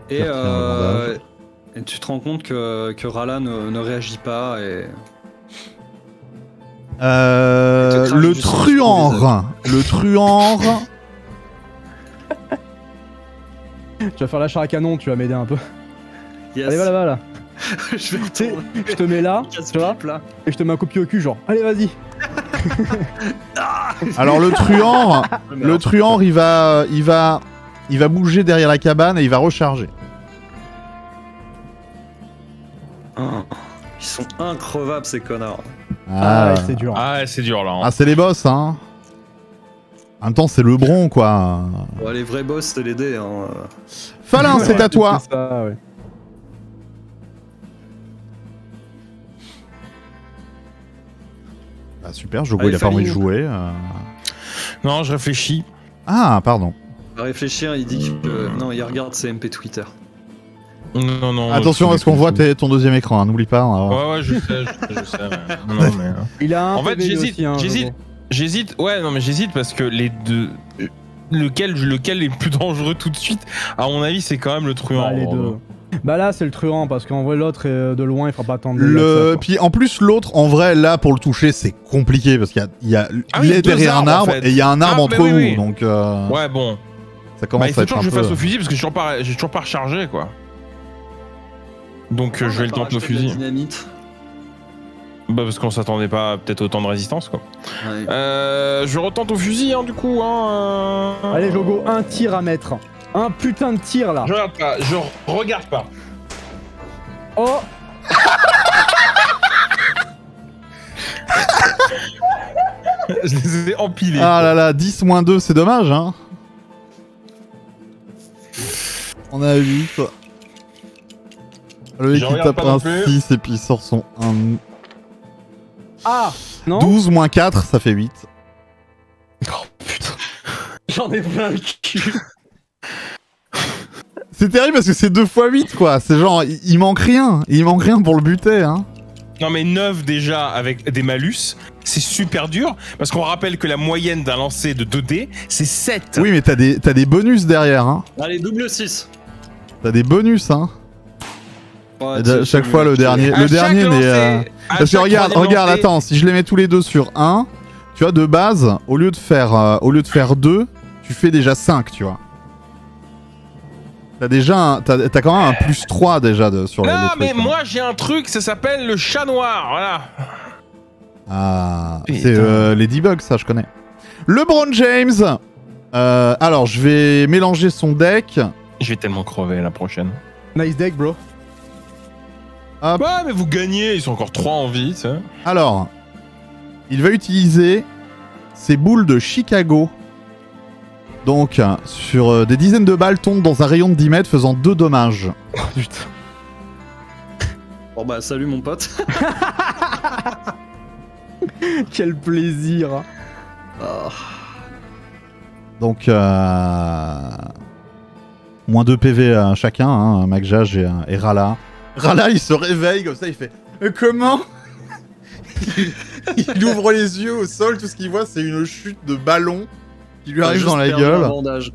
Et, Faire tirer le bandage. et tu te rends compte que Rala ne réagit pas et... te crache Le du sang sur truand. Le truand. Tu vas faire la char à canon, tu vas m'aider un peu. Yes. Allez, va là. Je vais Tu sais, retourner. je te mets là, Casse tu vois, pipe, là. et je te mets un coup de pied au cul, genre, allez, vas-y. Alors le truand, il va bouger derrière la cabane et il va recharger. Ils sont increvables ces connards. Ah, ouais, c'est dur. Ah, c'est dur là. Hein. Ah, c'est les boss, hein. En même temps, c'est le bron, quoi. Ouais, les vrais boss, c'est les dés. Hein. Falin, c'est à toi. C'est ça, ouais. Ah, super, Jogo, Allez, il a pas envie de Falin. jouer. Non, je réfléchis. Ah, pardon. À réfléchir, il dit que... Non, il regarde ses MP Twitter. Non. Attention à ce qu'on voit ton deuxième écran, hein, n'oublie pas. on va voir. Ouais, je sais. Ouais. Non, mais. Il a un En fait, PV j'hésite, aussi, hein, j'hésite. Jogo. J'hésite, ouais, non, mais j'hésite parce que les deux. Lequel est le plus dangereux tout de suite, à mon avis, c'est quand même le truand. Bah, les deux. Bah là, c'est le truand, parce qu'en vrai, l'autre, de loin, il fera pas tant de dégâts que ça, quoi. Puis en plus, l'autre, en vrai, là, pour le toucher, c'est compliqué parce qu'il y a Ah il oui, est deux derrière un arbres, en arbre fait. et il y a un arbre Ah, entre mais oui, vous. oui. Donc, Ouais, bon. ça Bah, commence il à faut être toujours un que je peu... fasse au fusil parce que j'ai toujours pas rechargé, quoi. Donc, je vais le tenter au fusil. Dynamite. Bah, parce qu'on s'attendait pas peut-être autant de résistance, quoi. Ouais. Je retente au fusil, hein, du coup, hein. Allez, Jogo, un tir à mettre. Un putain de tir, là. Je regarde pas, je regarde pas. Oh. Je les ai empilés. Ah là là, 10-2, c'est dommage, hein. On a 8. Le mec Je qui regarde tape pas un non plus. 6 et puis il sort son 1. Ah. Non. 12 moins 4, ça fait 8. J'en ai plein le cul. C'est terrible parce que c'est 2 x 8, quoi. C'est genre, il manque rien. Il manque rien pour le buter, hein. Non mais 9 déjà avec des malus, c'est super dur parce qu'on rappelle que la moyenne d'un lancer de 2D, c'est 7. Oui, mais t'as des bonus derrière, hein. Allez, double 6. T'as des bonus, hein. Ouais, Et chaque fois, le dernier À chaque n'est... lancer, à Parce que chaque regarde, troisième lancer- attends, si je les mets tous les deux sur 1, tu vois, de base, au lieu de faire 2, tu fais déjà 5, tu vois. T'as déjà t'as quand même un plus 3 déjà sur les Non trucs. mais hein. moi j'ai un truc, ça s'appelle le chat noir, voilà. Ah, Putain. c'est Ladybug, ça, je connais. LeBron James. Alors, je vais mélanger son deck. Je vais tellement crever la prochaine. Nice deck, bro. Hop. Ouais mais vous gagnez, ils sont encore 3 en vie, ça. Alors, il va utiliser ses boules de Chicago. Donc, sur des dizaines de balles, tombent dans un rayon de 10 mètres, faisant 2 dommages. Putain. Bon bah, salut mon pote. Quel plaisir. Ah. Donc, moins 2 PV à chacun, hein, Magjaj et Rala. Rala, il se réveille comme ça, il fait comment? Il ouvre les yeux au sol, tout ce qu'il voit, c'est une chute de ballon qui lui arrive Juste dans la perdu un gueule. bandage.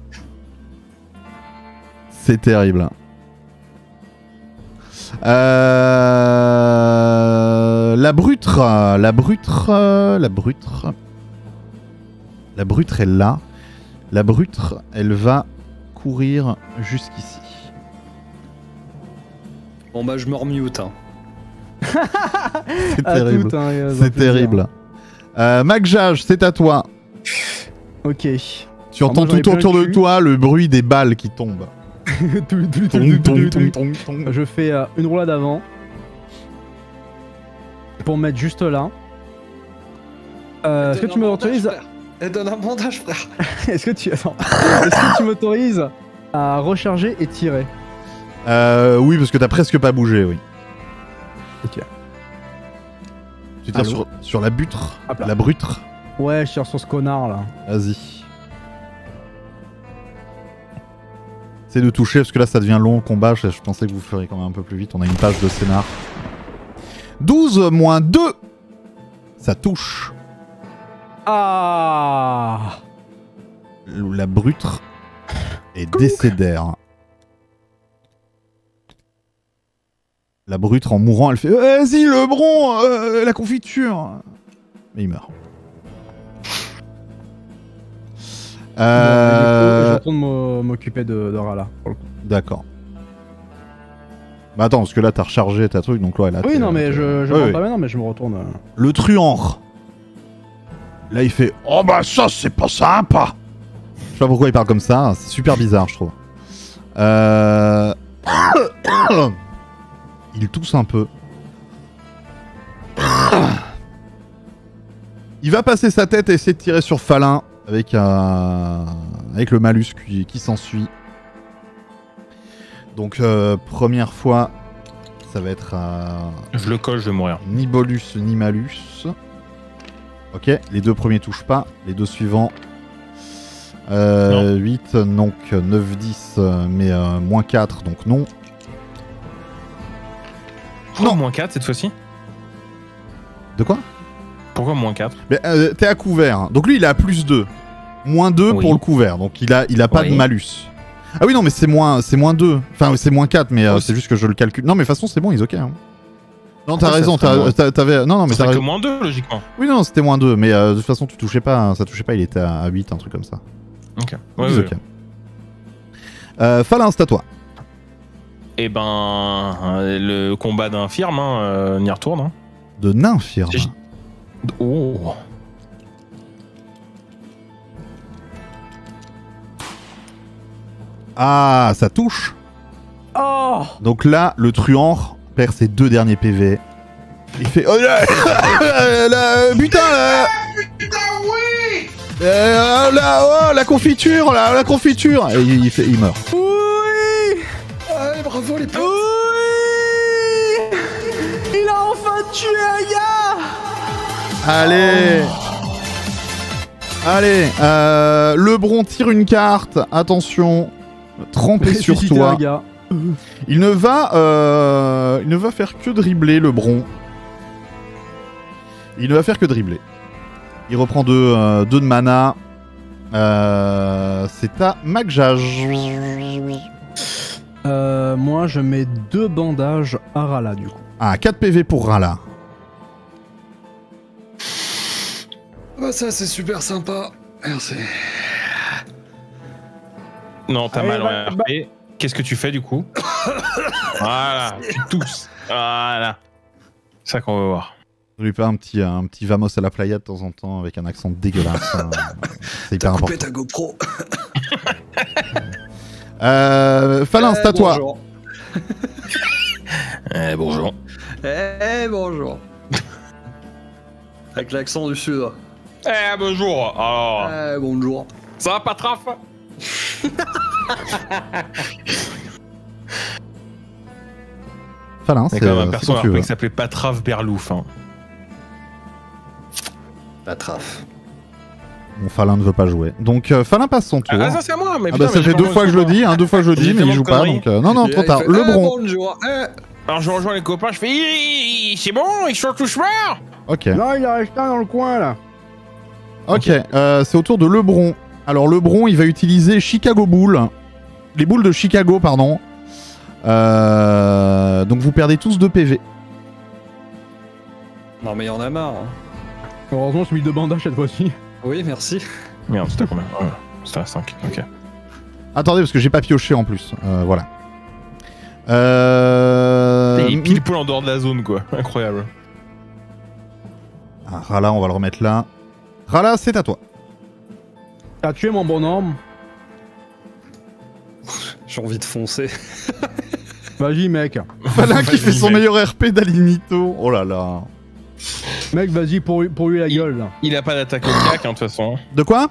C'est terrible. La brutre est là. La brutre, elle va courir jusqu'ici. Bon bah je me remute. Hein. C'est À terrible. tout, hein, C'est terrible. Macjage, c'est à toi. Ok. Tu entends moi, j'en ai tout autour plein le de cul. toi le bruit des balles qui tombent. Tong, tong, tong, tong, tong. Je fais une roulade avant. Pour me mettre juste là. Est-ce que tu m'autorises Et donne un bandage, frère. Est-ce que tu attends. Est-ce que tu m'autorises à recharger et tirer? Oui, parce que t'as presque pas bougé, oui. Ok. Tu tires Allô sur la butre. Hop là. La brutre. Ouais, je tire sur ce connard là. Vas-y. C'est de toucher parce que là ça devient long le combat. Je pensais que vous feriez quand même un peu plus vite. On a une page de scénar. 12 moins 2. Ça touche. Ah. La brutre est décédère. La brutre en mourant, elle fait vas-y le bron, la confiture. Mais il meurt. Je retourne m'occuper de Rala. pour le coup. D'accord. Bah attends, parce que là t'as rechargé ta truc, donc là, Oui, non, mais je Ouais, me ouais. pas maintenant, mais je me retourne. Le truand. Là il fait oh bah ça c'est pas sympa. Je sais pas pourquoi il parle comme ça, c'est super bizarre je trouve. Il tousse un peu. Il va passer sa tête et essayer de tirer sur Falin avec le malus qui s'ensuit. Donc première fois, ça va être Je le colle, je vais mourir. ni bolus ni malus. Ok, les deux premiers touchent pas, les deux suivants. 8, donc 9, 10, mais moins 4, donc non. Pourquoi moins 4 cette fois-ci? De quoi? Pourquoi moins 4? Mais t'es à couvert, donc lui il est à plus 2. Moins 2 Oui. pour le couvert, donc il a pas de Oui. malus. Ah oui, non, mais c'est moins 2. Enfin, c'est moins 4, mais Oh, c'est juste que je le calcule. Non, mais de toute façon, c'est bon, ils ok. Hein. Non, Pourquoi t'as ça raison, serait moins t'avais. Non, non, mais Ça t'as serait que raison. moins 2 logiquement. Oui, non, c'était moins 2, mais de toute façon, tu touchais pas, hein, ça touchait pas, il était à 8, un truc comme ça. Ok. Donc, Ouais, ils ouais. ok. Falin, c'est à toi. Et ben, le combat d'infirme, hein, on y retourne. Hein. De Nymphyr. J'ai- Oh. Ah, ça touche. Oh. Donc là, le truand perd ses 2 derniers PV. Il fait oh là, putain là, là, oh, la confiture là, la confiture. Et il meurt. Oui. Allez, bravo les potes. Oui. Il a enfin tué un gars. Allez. Allez, Lebron tire une carte. Attention, trempé sur Ressusciter toi. un gars. Il ne va faire que dribbler Lebron. Il ne va faire que dribbler. Il reprend 2 de mana. C'est à Macjage. Moi, je mets 2 bandages à Rala du coup. Ah, 4 PV pour Rala. Bah ça c'est super sympa. Merci. Non, t'as Allez, mal en bah- RP. Qu'est-ce que tu fais du coup? Voilà, tu tousses. Voilà. C'est ça qu'on veut voir. Je lui fais un petit vamos à la playa de temps en temps avec un accent dégueulasse. Hein. C'est hyper T'as coupé important. ta GoPro. Falin, c'est à toi. Bonjour. Bonjour. Bonjour. Avec l'accent du sud. Bonjour. Alors, Bonjour. ça va pas traf? Falin, C'est c'est quand même un c'est perso quand tu RP veux. qui s'appelait Patraf Berlouf. Hein. La traf. Mon Falin ne veut pas jouer. Donc Falin passe son tour. Ah, ça c'est à moi, mais Ah bah putain, ça mais fait j'ai 2 pas fois que je le envie de dis, hein, 2 fois que je le dis, J'ai mais il tellement joue de pas, conneries. donc non, trop tard. Lebron. Bonjour. Alors je rejoins les copains, je fais c'est bon, ils sont tous morts. Ok, Non, il en reste un dans le coin là. ok, c'est au tour de Lebron. Alors Lebron, il va utiliser Chicago Bull. Les boules de Chicago, pardon. Donc vous perdez tous 2 PV. Non mais il y en a marre. Hein. Heureusement, je suis mis 2 bandages cette fois-ci. Oui, merci. Merde, c'était combien? Ouais, c'était à 5, ok. Attendez, parce que j'ai pas pioché en plus. Voilà. Et pile poil en dehors de la zone, quoi. Incroyable. Ah, Rala, on va le remettre là. Rala, c'est à toi. T'as tué mon bonhomme. J'ai envie de foncer. Vas-y, mec. Voilà qui fait son meilleur RP d'Alinito. Oh là là. Mec, vas-y, pour lui la gueule, là. Il a pas d'attaque au cac, hein, de toute façon. De quoi?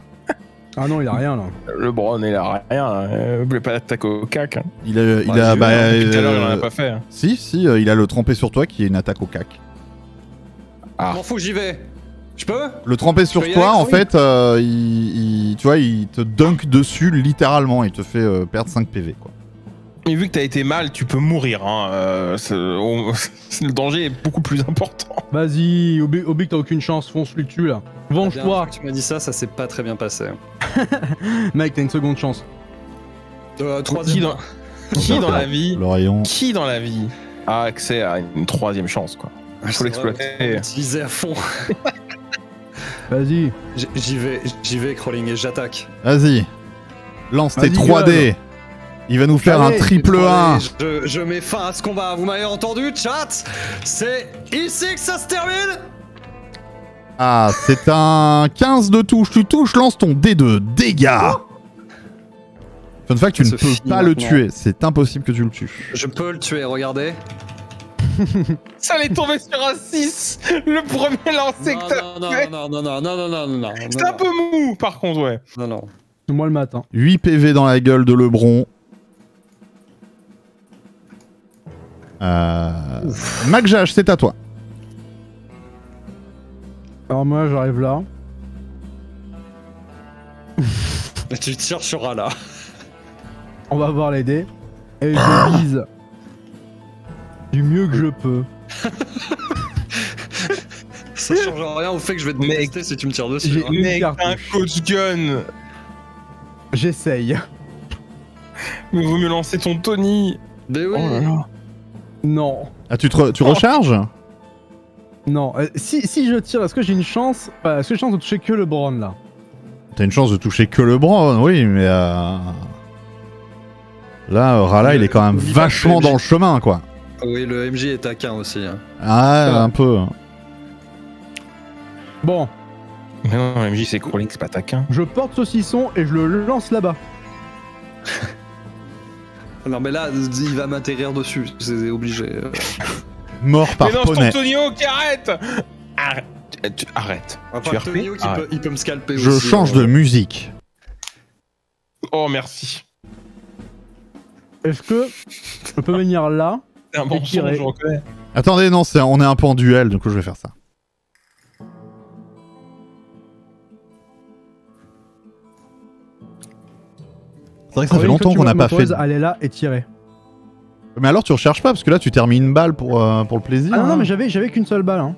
Ah non, il a rien, là. Le Bron, il a rien. Il a pas d'attaque au cac. Hein. Il a. Depuis tout à l'heure, il en a pas fait. Hein. Si, il a le trempé sur toi qui est une attaque au cac. Ah. M'en fous, j'y vais. Je peux? Le trempé sur peux y toi, aller, en oui. fait, tu vois, il te dunk dessus littéralement. Il te fait perdre 5 PV, quoi. Et vu que t'as été mal, tu peux mourir. Hein. Le danger est beaucoup plus important. Vas-y, Obi, t'as aucune chance, fonce-lui dessus, là. La dernière Venge-toi. fois que tu m'as dit ça s'est pas très bien passé. Mec, t'as une seconde chance. Troisième. Qui dans la vie Le rayon. Qui dans la vie a accès à une 3ème chance, quoi? Il faut l'exploiter. Utiliser à fond. Vas-y. J'y vais, Crawling, et j'attaque. Vas-y. Lance tes Vas-y, 3D. gueule. Il va nous faire Allez, un triple 1. Je mets fin à ce combat, vous m'avez entendu, chat? C'est ici que ça se termine? Ah, c'est un 15 de touche. Tu touches, lance ton D2. Dégâts. Fun fact, tu Ça ne se peux finit pas le maintenant. tuer. C'est impossible que tu le tues. Je peux le tuer, regardez. Ça allait tomber sur un 6. Le premier lancé que t'as fait. Non. C'est un peu mou, par contre, ouais. Non. C'est moi le matin. 8 PV dans la gueule de Lebron. Macjage, c'est à toi. Alors moi, j'arrive là. Tu tires sur Rala. On va voir les dés. Et je vise du mieux que je peux. Ça change rien au fait que je vais te détester si tu me tires dessus. J'ai hein. une Mec, un cartouche. coach gun. J'essaye. Mais vaut mieux lancer ton Tony. Mais oui. Oh là là. Non. Ah, tu recharges? Non. Si je tire, est-ce que j'ai une chance? Est-ce que j'ai une chance de toucher que le Bron là? T'as une chance de toucher que le bras, oui, mais là, Rala, il est quand même Oublie pas vachement que le dans le chemin, quoi. Oui, le MJ est taquin aussi. Hein. Ah, un peu. Bon, Mais non, MJ, c'est crawling, c'est pas taquin. je porte saucisson et je le lance là-bas. Non, mais là, il va m'atterrir dessus. C'est obligé. Mort par Mais non, poney. ton Tony Hawk, arrête. Arrête. Enfin, Tu as Tony RP? Hawk, Arrête. il peut me scalper Je aussi. change de musique. Oh, merci. Est-ce que je peux venir là? C'est un bon tirer. son, je reconnais. Attendez, non, on est un peu en duel, du coup je vais faire ça. C'est vrai que ça fait longtemps qu'on n'a pas fait. Aller là et tirer. Mais alors tu recherches pas, parce que là tu t'es remis une balle pour le plaisir. Ah non, hein. non, mais j'avais qu'une seule balle. Hein.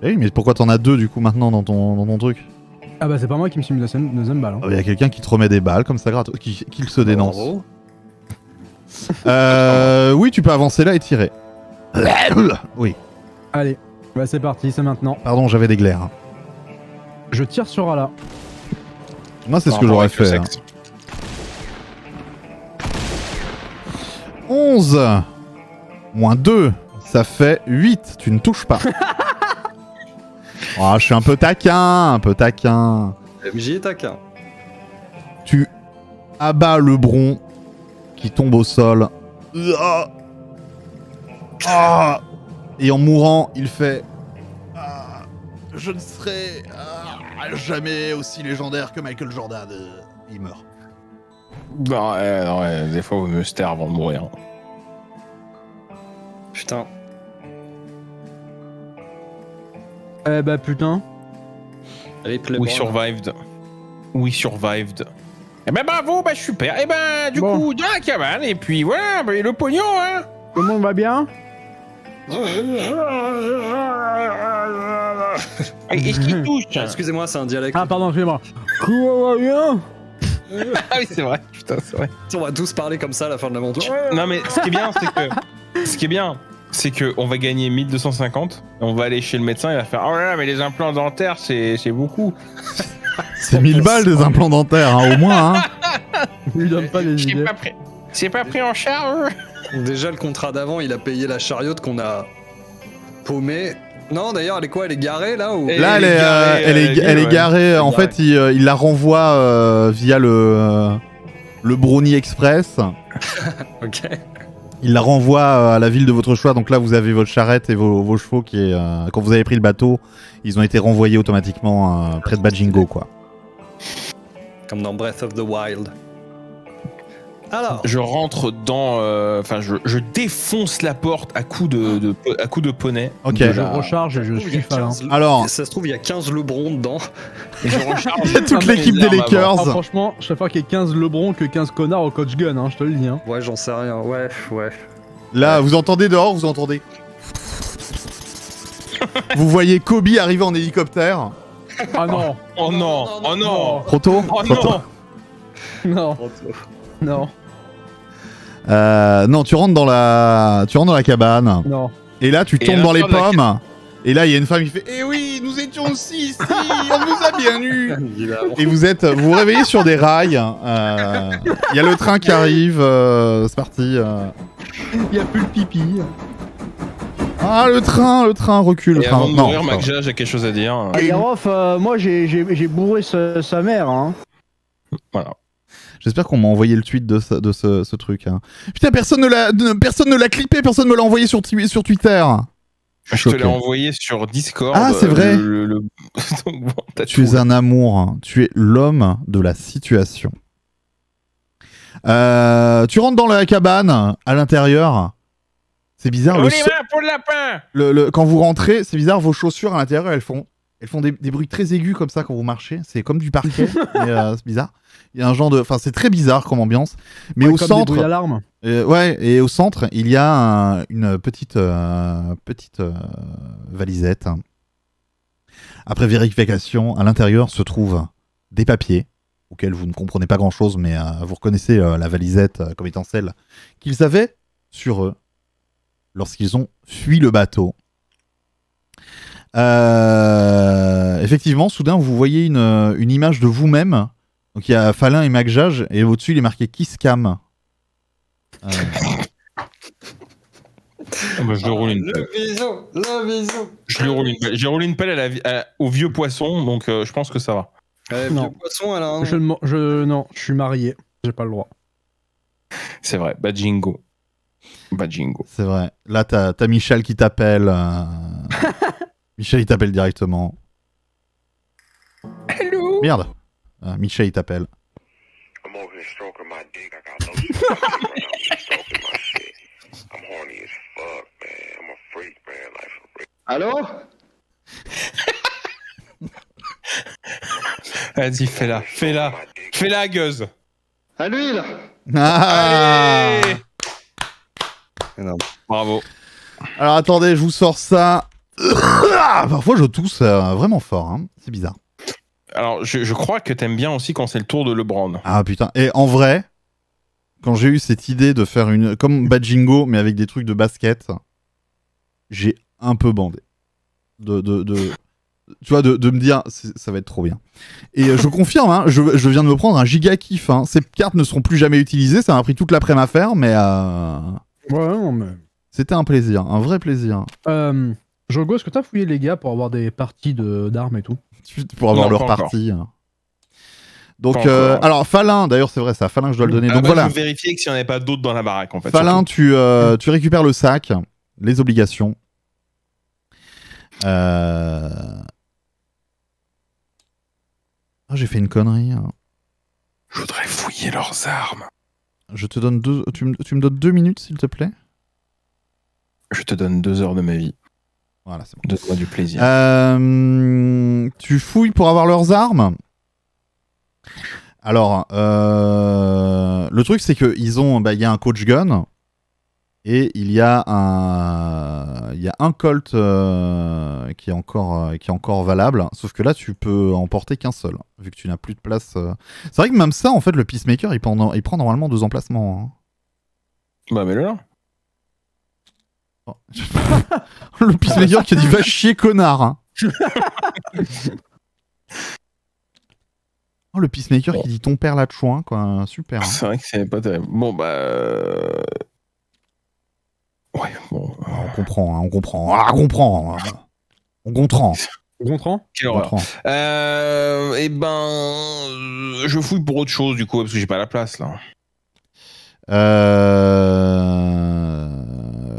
Eh oui, mais pourquoi t'en as deux du coup maintenant dans ton truc? Ah bah c'est pas moi qui me suis mis la deuxième balle. Hein. Il y a quelqu'un qui te remet des balles comme ça gratos, qui se dénonce. Bravo. Oui, tu peux avancer là et tirer. Oui, Allez, bah c'est parti, c'est maintenant. pardon, j'avais des glaires. Je tire sur Rala. Moi, c'est ce Par que rapport j'aurais avec le fait. hein. sexe. 11 moins 2, ça fait 8. Tu ne touches pas. Oh, je suis un peu taquin, Le MJ est taquin. Tu abats le bron qui tombe au sol. Ah. Et en mourant, il fait je ne serai jamais aussi légendaire que Michael Jordan. Il meurt. Non, ouais, des fois, vous me se taire avant de mourir. Putain. Eh bah putain. Allez, We Playboy. survived. We survived. Eh ben bravo, bah super. Eh ben du Bon. coup, dans la cabane, et puis voilà, bah, le pognon, hein. Tout le monde va bien? Est-ce qu'il touche? Excusez-moi, c'est un dialecte. Ah pardon, excusez-moi. Tout le monde va bien? Ah oui, c'est vrai, putain, c'est vrai. On va tous parler comme ça à la fin de l'aventure. Non mais ce qui est bien, c'est que... Ce qui est bien, c'est que on va gagner 1250, on va aller chez le médecin, il va faire oh là là, mais les implants dentaires c'est beaucoup. C'est 1000 balles des implants dentaires, hein, au moins. Hein. Il lui donne pas les idées. C'est pas pris en charge. Déjà, le contrat d'avant, il a payé la chariote qu'on a paumée. Non, d'ailleurs, elle est quoi? Elle est garée là ou... Là, elle est garée. En fait, il la renvoie via le Brownie Express. Ok. Il la renvoie à la ville de votre choix. Donc là, vous avez votre charrette et vos chevaux qui, quand vous avez pris le bateau, ils ont été renvoyés automatiquement près de Bajingo, quoi. Comme dans Breath of the Wild. Alors, Je rentre dans, enfin, je défonce la porte à coups de poney. Ok. Je recharge et je suis Falin. Alors, ça se trouve, il y a 15 Lebrons dedans. Et je recharge. il y a toute l'équipe des Lakers. Ah, franchement, je préfère qu'il y ait 15 Lebrons que 15 connards au coach gun, hein, je te le dis. Hein. Ouais, j'en sais rien. Ouais. Là, vous entendez dehors, vous entendez. Vous voyez Kobe arriver en hélicoptère. Ah non. Oh non, oh non, Trop tôt. oh Trop tôt. non. Non. Non. Non, tu rentres dans la cabane. Non. Et là, tu Et tombes à dans les l'intérieur de la pommes. Et là, il y a une femme qui fait eh oui, nous étions aussi ici, on nous a bien eu. Et vous vous réveillez sur des rails. Il y a le train qui arrive. C'est parti. Il y a plus le pipi. Ah, le train recule. Le Et train. avant de Non, mourir, c'est pas Mac j'ai quelque chose à dire. Ah, Yaroff, moi j'ai bourré sa mère. Hein. Voilà. J'espère qu'on m'a envoyé le tweet de ce truc. Hein. Putain, personne ne l'a clippé, personne ne me l'a envoyé sur Twitter. Je te l'ai envoyé sur Discord. Ah, c'est vrai. Donc, bon, t'as Tu tout. es un amour, hein. Tu es l'homme de la situation. Tu rentres dans la cabane, à l'intérieur. C'est bizarre. On y va pour le lapin. Quand vous rentrez, c'est bizarre, vos chaussures à l'intérieur, elles font des bruits très aigus comme ça quand vous marchez. C'est comme du parquet. C'est bizarre. Il y a un genre de... Enfin, c'est très bizarre comme ambiance. Mais Ouais, au comme centre... des bruits d'alarme. ouais, et au centre, il y a une petite valisette. Après vérification, à l'intérieur se trouvent des papiers auxquels vous ne comprenez pas grand-chose, mais vous reconnaissez la valisette comme étant celle qu'ils avaient sur eux lorsqu'ils ont fui le bateau. Effectivement, soudain, vous voyez une image de vous-même. Donc il y a Falin et Macjage, et au-dessus, il est marqué Kiss Cam. Bah, je lui roule une pelle. Le bisou. Je lui roule une pelle. J'ai roulé une pelle au vieux poisson, donc je pense que ça va. Non. Vieux poisson, elle a un... Non, je suis marié. J'ai pas le droit. C'est vrai, Bajingo. Bajingo. C'est vrai. Là, t'as Michel qui t'appelle. Michel, il t'appelle directement. Hello. Merde. Michel, il t'appelle. I'm over here stroking my dick. I got no shit right now. I'm just stroking my shit. I'm horny as fuck, man. I'm a freak, man. Like for real. Allô? Vas-y, fais-la, fais-la. Fais-la, gueuse. À l'huile. Ah Allez. Bravo. Alors attendez, je vous sors ça. Parfois, je tousse vraiment fort. Hein. C'est bizarre. Alors, je crois que t'aimes bien aussi quand c'est le tour de LeBron. Ah putain. Et en vrai, quand j'ai eu cette idée de faire comme Bajingo, mais avec des trucs de basket, j'ai un peu bandé. Tu vois, de me dire, ça va être trop bien. Et je confirme, hein, je viens de me prendre un giga kiff. Hein. Ces cartes ne seront plus jamais utilisées. Ça m'a pris toute l'après-midi à faire, mais Ouais, non, mais. c'était un plaisir, un vrai plaisir. Jogo, est-ce que t'as fouillé les gars pour avoir des parties d'armes et tout? Pour avoir Non, leur pas partie. Donc, Pas encore. alors Falin, d'ailleurs, c'est vrai, c'est à Falin que je dois le donner. Ah Donc bah, voilà. Je vais vérifier que s'il n'y en avait pas d'autres dans la baraque, en fait. Falin, tu récupères le sac, les obligations. Ah, j'ai fait une connerie. Je voudrais fouiller leurs armes. Je te donne tu me donnes 2 minutes, s'il te plaît. Je te donne 2 heures de ma vie. Voilà, c'est bon. Donne-moi du plaisir. Tu fouilles pour avoir leurs armes. Alors, le truc, c'est que ils ont, il y a un coach gun et il y a un Colt qui est encore valable. Sauf que là, tu peux en porter qu'un seul, vu que tu n'as plus de place. C'est vrai que même ça, en fait, le Peacemaker, il prend normalement 2 emplacements. Hein. Bah, mets-le là. Oh. Le peacemaker qui a dit va chier connard. Hein. Oh, le peacemaker qui dit ton père là de chouin, quoi. Super. Hein. C'est vrai que c'est pas terrible. Bon, bah. Ouais, bon. On comprend, hein, on comprend. Ah, on comprend. On comprend. On comprend? Quelle horreur. Eh ben. Je fouille pour autre chose, du coup, parce que j'ai pas la place, là.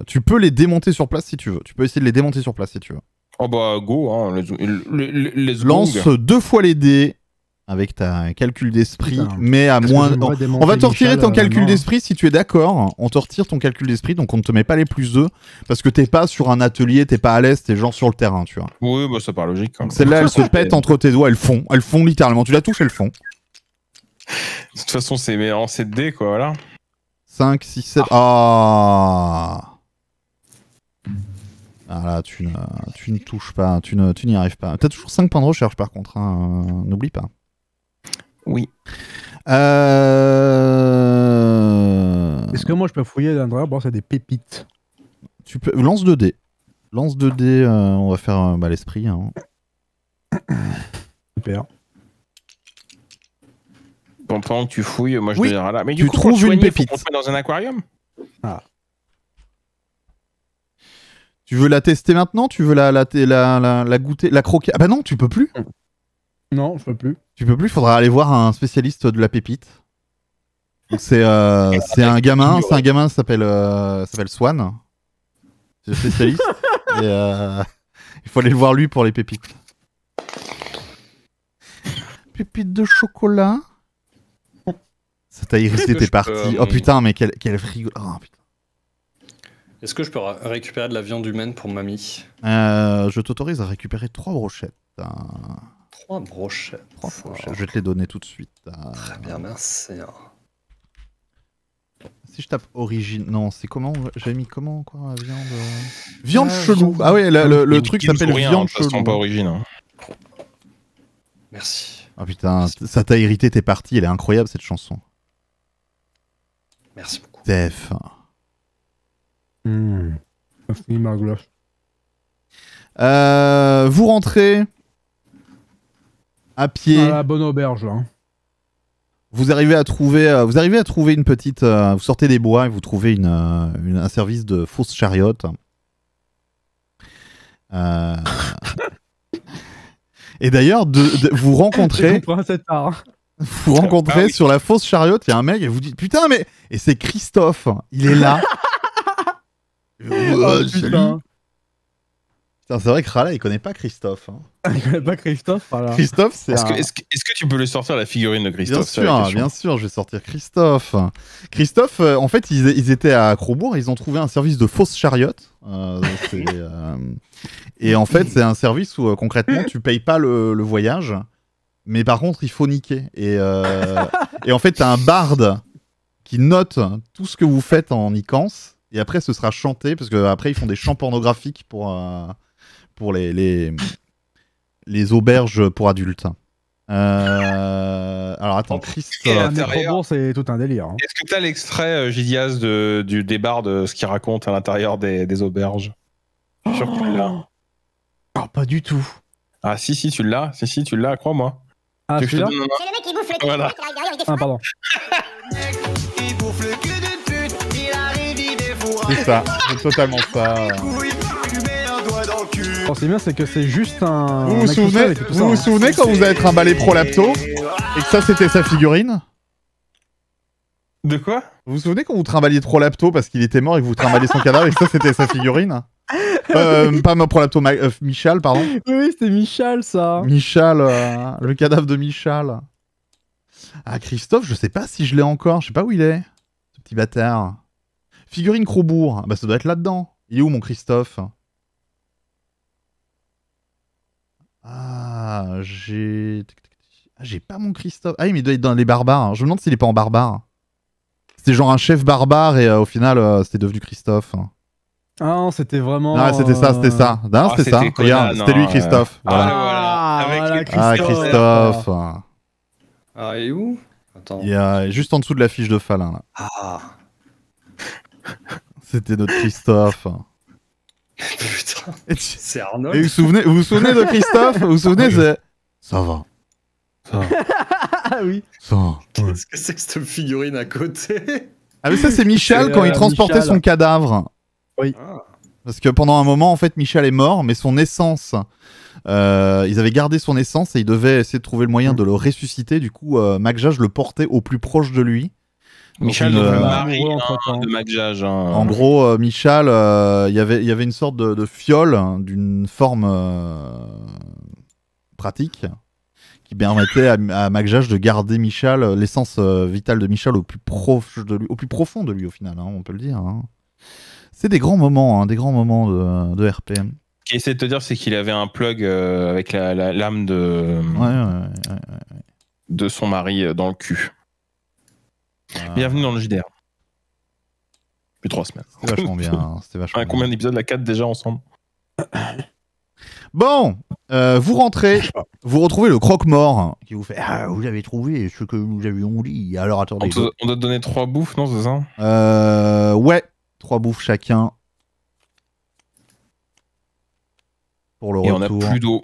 Tu peux les démonter sur place si tu veux. Tu peux essayer de les démonter sur place si tu veux. Oh bah, go, hein. Les Lance 2 fois les dés avec ta calcul d'esprit, mais à moins. On va te retirer ton calcul d'esprit si tu es d'accord. On te retire ton calcul d'esprit, donc on ne te met pas les +2 parce que t'es pas sur un atelier, t'es pas à l'aise, t'es genre sur le terrain, tu vois. Oui, bah ça paraît logique. Quand même. Celle-là, elle se pète entre tes doigts, elles font littéralement. Tu la touches, elles font. De toute façon, c'est en 7D, quoi, voilà. 5, 6, 7. Ah. Ah là, tu ne touches pas, tu n'y arrives pas. T'as toujours 5 points de recherche par contre, hein. N'oublie pas. Oui. Est-ce que moi je peux fouiller à l'intérieur? Bon, c'est des pépites. Tu peux. Lance 2 dés. Lance 2 dés, on va faire l'esprit. Hein. Super. Bon, pendant que tu fouilles, moi je Oui, deviendrai là. Mais tu du coup, trouves pour soigner, une pépite. faut qu'on le mette dans un aquarium. Ah. Tu veux la tester maintenant? Tu veux la goûter, la croquer? Ah bah non, tu peux plus. Non, je peux plus. Tu peux plus, il faudra aller voir un spécialiste de la pépite. C'est un gamin, qui s'appelle Swan. C'est le spécialiste. Et il faut aller le voir lui pour les pépites. Pépites de chocolat. Ça t'a irrité, t'es parti. Oh putain, mais quel frigo. Oh putain. Est-ce que je peux récupérer de la viande humaine pour mamie? Je t'autorise à récupérer 3 brochettes. 3 brochettes. 3 brochettes. Je vais te les donner tout de suite. Très bien, merci. Si je tape origine... Non, c'est comment? J'avais mis comment, quoi? Viande chelou. Ah ouais, le truc s'appelle viande chelou. Pas origine. Hein. Merci. Ah putain, ça t'a irrité, t'es parti. Elle est incroyable, cette chanson. Merci beaucoup. Def. Merci, ma gloche. Vous rentrez à pied. À la bonne auberge, là. Vous arrivez à trouver une petite. Vous sortez des bois et vous trouvez un service de fausse chariote. Et d'ailleurs, vous rencontrez. Vous rencontrez sur la fausse chariote, il y a un mec et vous dites putain, mais. Et c'est Christophe, il est là. Oh, putain. Putain, c'est vrai que Rala il connaît pas Christophe. Hein. Il connaît pas Christophe, voilà. Christophe, c'est Est-ce que tu peux lui sortir la figurine de Christophe? Bien sûr, je vais sortir Christophe. Christophe, en fait, ils étaient à Crobourg, ils ont trouvé un service de fausse chariote. Et en fait, c'est un service où concrètement, tu payes pas le voyage, mais par contre, il faut niquer. Et en fait, t'as un barde qui note tout ce que vous faites en niquance. Et après, ce sera chanté, parce qu'après, ils font des chants pornographiques pour les auberges pour adultes. Alors, attends, Christophe. C'est tout un délire. Hein. Est-ce que tu as l'extrait, Gidias, du débar de ce qu'il raconte à l'intérieur des auberges? Je suis sûr que tu l'as. Oh, pas du tout. Ah, si, tu l'as. Si, tu l'as, crois-moi. Ah, tu celui-là? C'est le mec qui bouffe le cul. Voilà. Ah, pardon. Il bouffe le cul d'une pute, il arrive, il défouraille. C'est ça, c'est totalement ça. Ce qui est bien, c'est que c'est juste un. Vous vous souvenez quand vous avez trimballé Prolapto et que ça c'était sa figurine? De quoi? Vous vous souvenez quand vous trimballiez Prolapto parce qu'il était mort et que vous trimballiez son cadavre et que ça c'était sa figurine? Pas Prolapto, Michal, pardon. Oui, c'était Michal, ça. Michal, le cadavre de Michal. Ah, Christophe, je sais pas si je l'ai encore, je sais pas où il est, ce petit bâtard. Figurine Crobourg, bah ça doit être là-dedans. Il est où mon Christophe? Ah, j'ai pas mon Christophe. Ah oui, mais il doit être dans les barbares. Je me demande s'il est pas en barbare. C'était genre un chef barbare et au final, c'était devenu Christophe. Ah non, c'était vraiment... Ah, c'était ça. Non, c'était ça. Regarde, c'était lui, Christophe. Voilà. Voilà. Christophe. Ah, et où? Attends. Il y a juste en dessous de la fiche de Falin, là. Ah. C'était notre Christophe. Et C'est et Arnold. vous vous souvenez de Christophe? Vous vous souvenez, c'est... Ça va. Ah oui. Ça va. Qu'est-ce que c'est que cette figurine à côté? Ah mais ça c'est Michel C'est, quand il transportait Michel. son cadavre. Oui. Parce que pendant un moment en fait Michel est mort mais son essence, ils avaient gardé son essence et ils devaient essayer de trouver le moyen de le ressusciter. Du coup McJage le portait au plus proche de lui. Michel, Donc, donc, le une, mari amoureux entre-temps. de McJage. En gros Michel, il y avait une sorte de fiole d'une forme pratique qui permettait à McJage de garder Michel, l'essence vitale de Michel au plus proche de lui, au plus profond de lui au final, hein, on peut le dire. Hein. C'est des grands moments de RP. Ce qu'il essaie de te dire, c'est qu'il avait un plug avec l'âme Ouais. de son mari dans le cul. Bienvenue dans le JDR. Depuis 3 semaines. C'était vachement bien. C'était vachement Ouais, combien d'épisodes? La 4 déjà ensemble. Bon, vous rentrez, vous retrouvez le croque-mort qui vous fait ah, vous avez trouvé ce que nous avions dit. Alors attendez. On doit te donner 3 bouffes, non, c'est ça? Ouais, 3 bouffes chacun. Pour le Et retour. on a plus d'eau.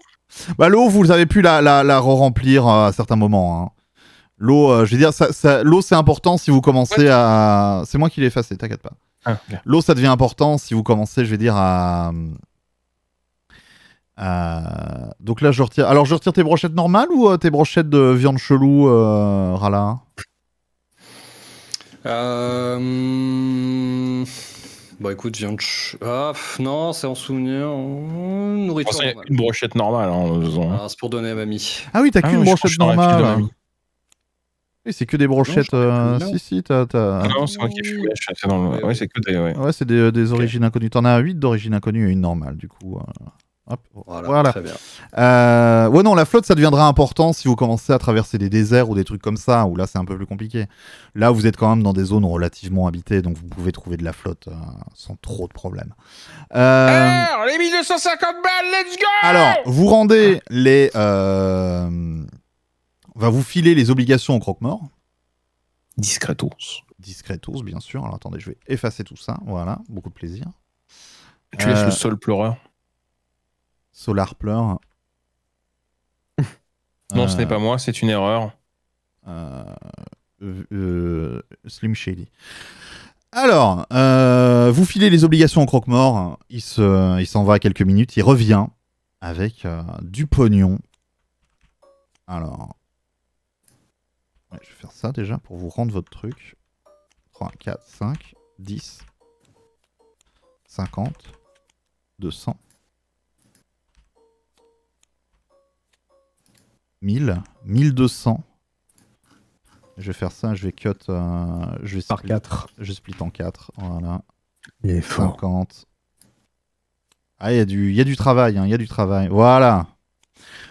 Bah, l'eau, vous avez pu la re-remplir à certains moments. Hein. L'eau, je veux dire, l'eau c'est important si vous commencez à. C'est moi qui l'ai effacé, t'inquiète pas. Ah, okay. L'eau, ça devient important si vous commencez, je vais dire, à. Donc là, je retire. Alors, je retire tes brochettes normales ou tes brochettes de viande chelou, Rala? Bah écoute, non, c'est en souvenir. Nourriture. Il y a normale. une brochette normale. Hein, Ah, c'est pour donner à mamie. Ah oui, t'as qu'une brochette normale. Oui, c'est que des brochettes. Si, t'as. Ah non, c'est moi qui ai fait dans le. Ouais, c'est que des. Ouais, c'est des origines inconnues. T'en as 8 d'origine inconnue et une normale, du coup. Hop, voilà. Très bien. Ouais, non, la flotte, ça deviendra important si vous commencez à traverser des déserts ou des trucs comme ça, où là, c'est un peu plus compliqué. Là, vous êtes quand même dans des zones relativement habitées, donc vous pouvez trouver de la flotte sans trop de problèmes. Les 1250 balles, let's go! Alors, vous rendez les... On va vous filer les obligations au croque-mort. Discretos, bien sûr. Alors, attendez, je vais effacer tout ça. Voilà, beaucoup de plaisir. Tu laisses le sol pleureur. Solar pleure. Non, ce n'est pas moi, c'est une erreur. Slim Shady. Alors, vous filez les obligations au croque-mort. Il s'en va à quelques minutes. Il revient avec du pognon. Alors, ouais, je vais faire ça déjà pour vous rendre votre truc. 3, 4, 5, 10, 50, 200. 1000, 1200. Je vais faire ça, je vais cut. Je vais Par 4. Je split en 4. Voilà. Il est fort. 50. Ah, il y a du travail, hein, il y a du travail. Voilà.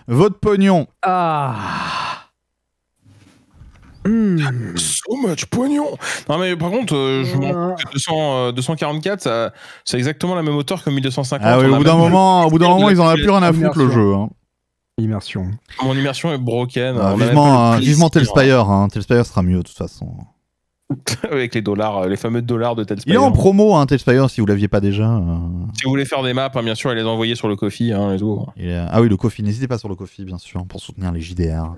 Votre pognon. Ah. So much pognon. Non mais par contre, je m'en 244, c'est exactement la même hauteur que 1250. Ah oui, au bout d'un moment, ils en ont plus rien à foutre le jeu. Hein. Immersion. Mon immersion est broken. Vivement Telspire. Hein. Telspire sera mieux de toute façon. Avec les dollars, les fameux dollars de Telspire. Il est en promo, hein, Telspire, si vous l'aviez pas déjà. Si vous voulez faire des maps, hein, bien sûr, et les envoyer sur le Ko-fi, hein, et tout. Ah oui, le Ko-fi, n'hésitez pas sur le Ko-fi, bien sûr, pour soutenir les JDR.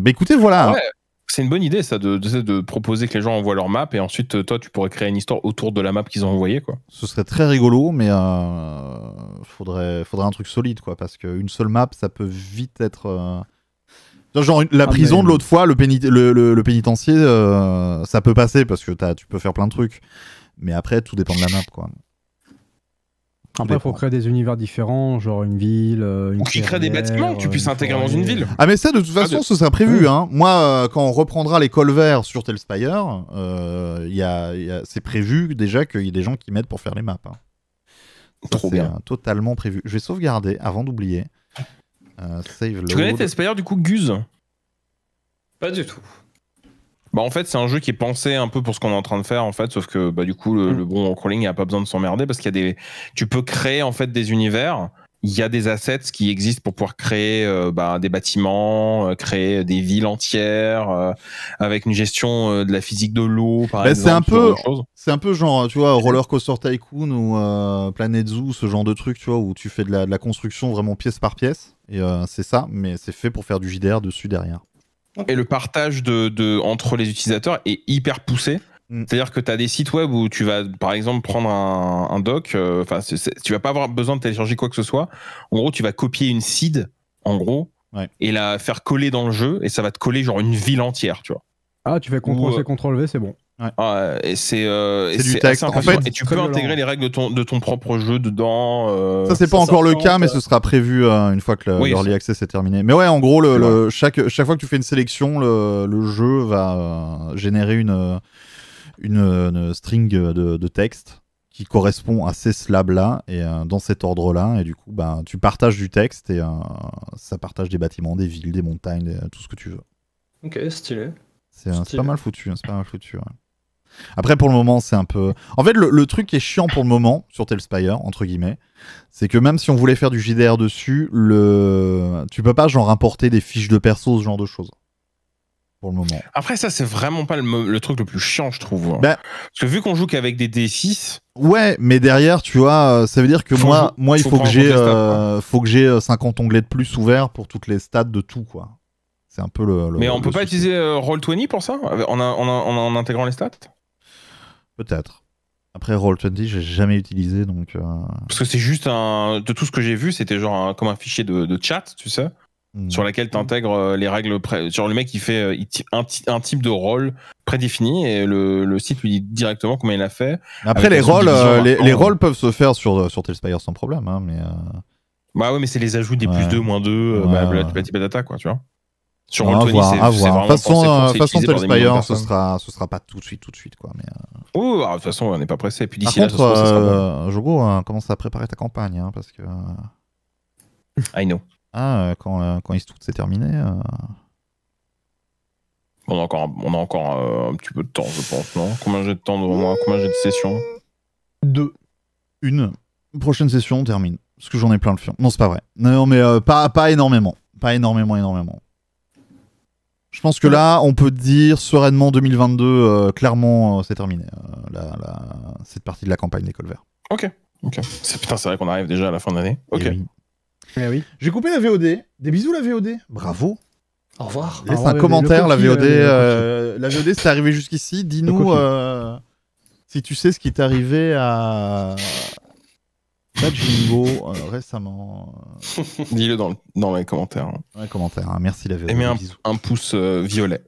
Mais écoutez, voilà. Ouais, c'est une bonne idée, ça, de proposer que les gens envoient leur map, et ensuite, toi, tu pourrais créer une histoire autour de la map qu'ils ont envoyée, quoi. Ce serait très rigolo, mais faudrait un truc solide, quoi, parce qu'une seule map, ça peut vite être... Genre la prison de l'autre fois, le pénitencier, ça peut passer parce que tu peux faire plein de trucs. Mais après, tout dépend de la map, quoi. Après, il faut créer des univers différents, genre une ville, une Ou qui crée des bâtiments que tu puisses intégrer dans une ville. Ah mais ça, de toute façon, ce sera prévu. Hein. Moi, quand on reprendra les Colverts sur Telspire, c'est prévu déjà qu'il y ait des gens qui m'aident pour faire les maps. Hein. Trop bien. Totalement prévu. Je vais sauvegarder avant d'oublier. Save load. Tu connais Telspire du coup, Guz? Pas du tout. Bah en fait c'est un jeu qui est pensé un peu pour ce qu'on est en train de faire en fait, sauf que bah du coup le bon crawling il a pas besoin de s'emmerder parce qu'il y a tu peux créer en fait des univers il y a des assets qui existent pour pouvoir créer des bâtiments, créer des villes entières, avec une gestion de la physique de l'eau, par exemple. C'est un peu genre, tu vois, Roller Coaster Tycoon ou Planet Zoo, ce genre de truc, tu vois, où tu fais de la construction vraiment pièce par pièce. Et c'est ça, mais c'est fait pour faire du JDR dessus derrière. Et le partage entre les utilisateurs est hyper poussé. C'est-à-dire que tu as des sites web où tu vas, par exemple, prendre un doc, tu vas pas avoir besoin de télécharger quoi que ce soit. En gros, tu vas copier une seed, en gros, et la faire coller dans le jeu, et ça va te coller genre une ville entière, tu vois. Ah, tu fais CTRL-C, CTRL-V, c'est bon. Et c'est du texte. En fait, et tu peux intégrer les règles de ton propre jeu dedans. Ça, c'est pas encore le cas, mais ce sera prévu une fois que l'Early Access est terminé. Mais ouais, en gros, chaque fois que tu fais une sélection, le jeu va générer une string de texte qui correspond à ces slabs-là et dans cet ordre-là. Et du coup, tu partages du texte et ça partage des bâtiments, des villes, des montagnes, tout ce que tu veux. Ok, stylé. C'est pas mal foutu. Ouais. Après, pour le moment, c'est un peu... En fait, le truc qui est chiant pour le moment, sur Talespire, entre guillemets, c'est que même si on voulait faire du JDR dessus, tu peux pas genre importer des fiches de perso, ce genre de choses. Pour le moment. Après, ça, c'est vraiment pas le truc le plus chiant, je trouve. Parce que vu qu'on joue qu'avec des D6... Ouais, mais derrière, tu vois, ça veut dire que moi il faut que j'ai 50 onglets de plus ouverts pour toutes les stats de tout, quoi. C'est un peu mais on peut pas utiliser Roll20 pour ça, en intégrant les stats? Peut-être. Après, Roll20, j'ai jamais utilisé, donc... Parce que c'est juste de tout ce que j'ai vu, c'était genre comme un fichier de chat, tu sais, sur laquelle tu intègres les règles. Genre le mec, il fait un type de rôle prédéfini et le site lui dit directement comment il a fait. Après, les rôles peuvent se faire sur Talespire sans problème, hein, mais... Bah ouais, mais c'est les ajouts des +2, -2, patata, quoi, tu vois. Sur Roll20, c'est vraiment de toute façon, Talespire, ce sera pas tout de suite, quoi. Mais de toute façon, on n'est pas pressé. Et puis par d'ici là, contre, Jogo, commence à préparer ta campagne, hein, parce que... I know. Quand Eastwood c'est terminé... On a encore un petit peu de temps, je pense, non? Combien j'ai de temps devant moi? Combien j'ai de sessions? 2. Une prochaine session, on termine. Parce que j'en ai plein le fion. Non, c'est pas vrai. Non, mais pas énormément. Pas énormément. Je pense que là, on peut dire sereinement 2022, clairement, c'est terminé. Cette partie de la campagne des Colverts. Ok. C'est vrai qu'on arrive déjà à la fin de l'année. Ok. Oui. J'ai coupé la VOD. Des bisous, la VOD. Bravo. Au revoir. Laisse un commentaire, la VOD. La VOD, c'est arrivé jusqu'ici. Dis-nous si tu sais ce qui t'est arrivé à Jimbo récemment. Dis-le dans les commentaires. Dans les commentaires, hein. Merci la VOD. Et mets un pouce violet.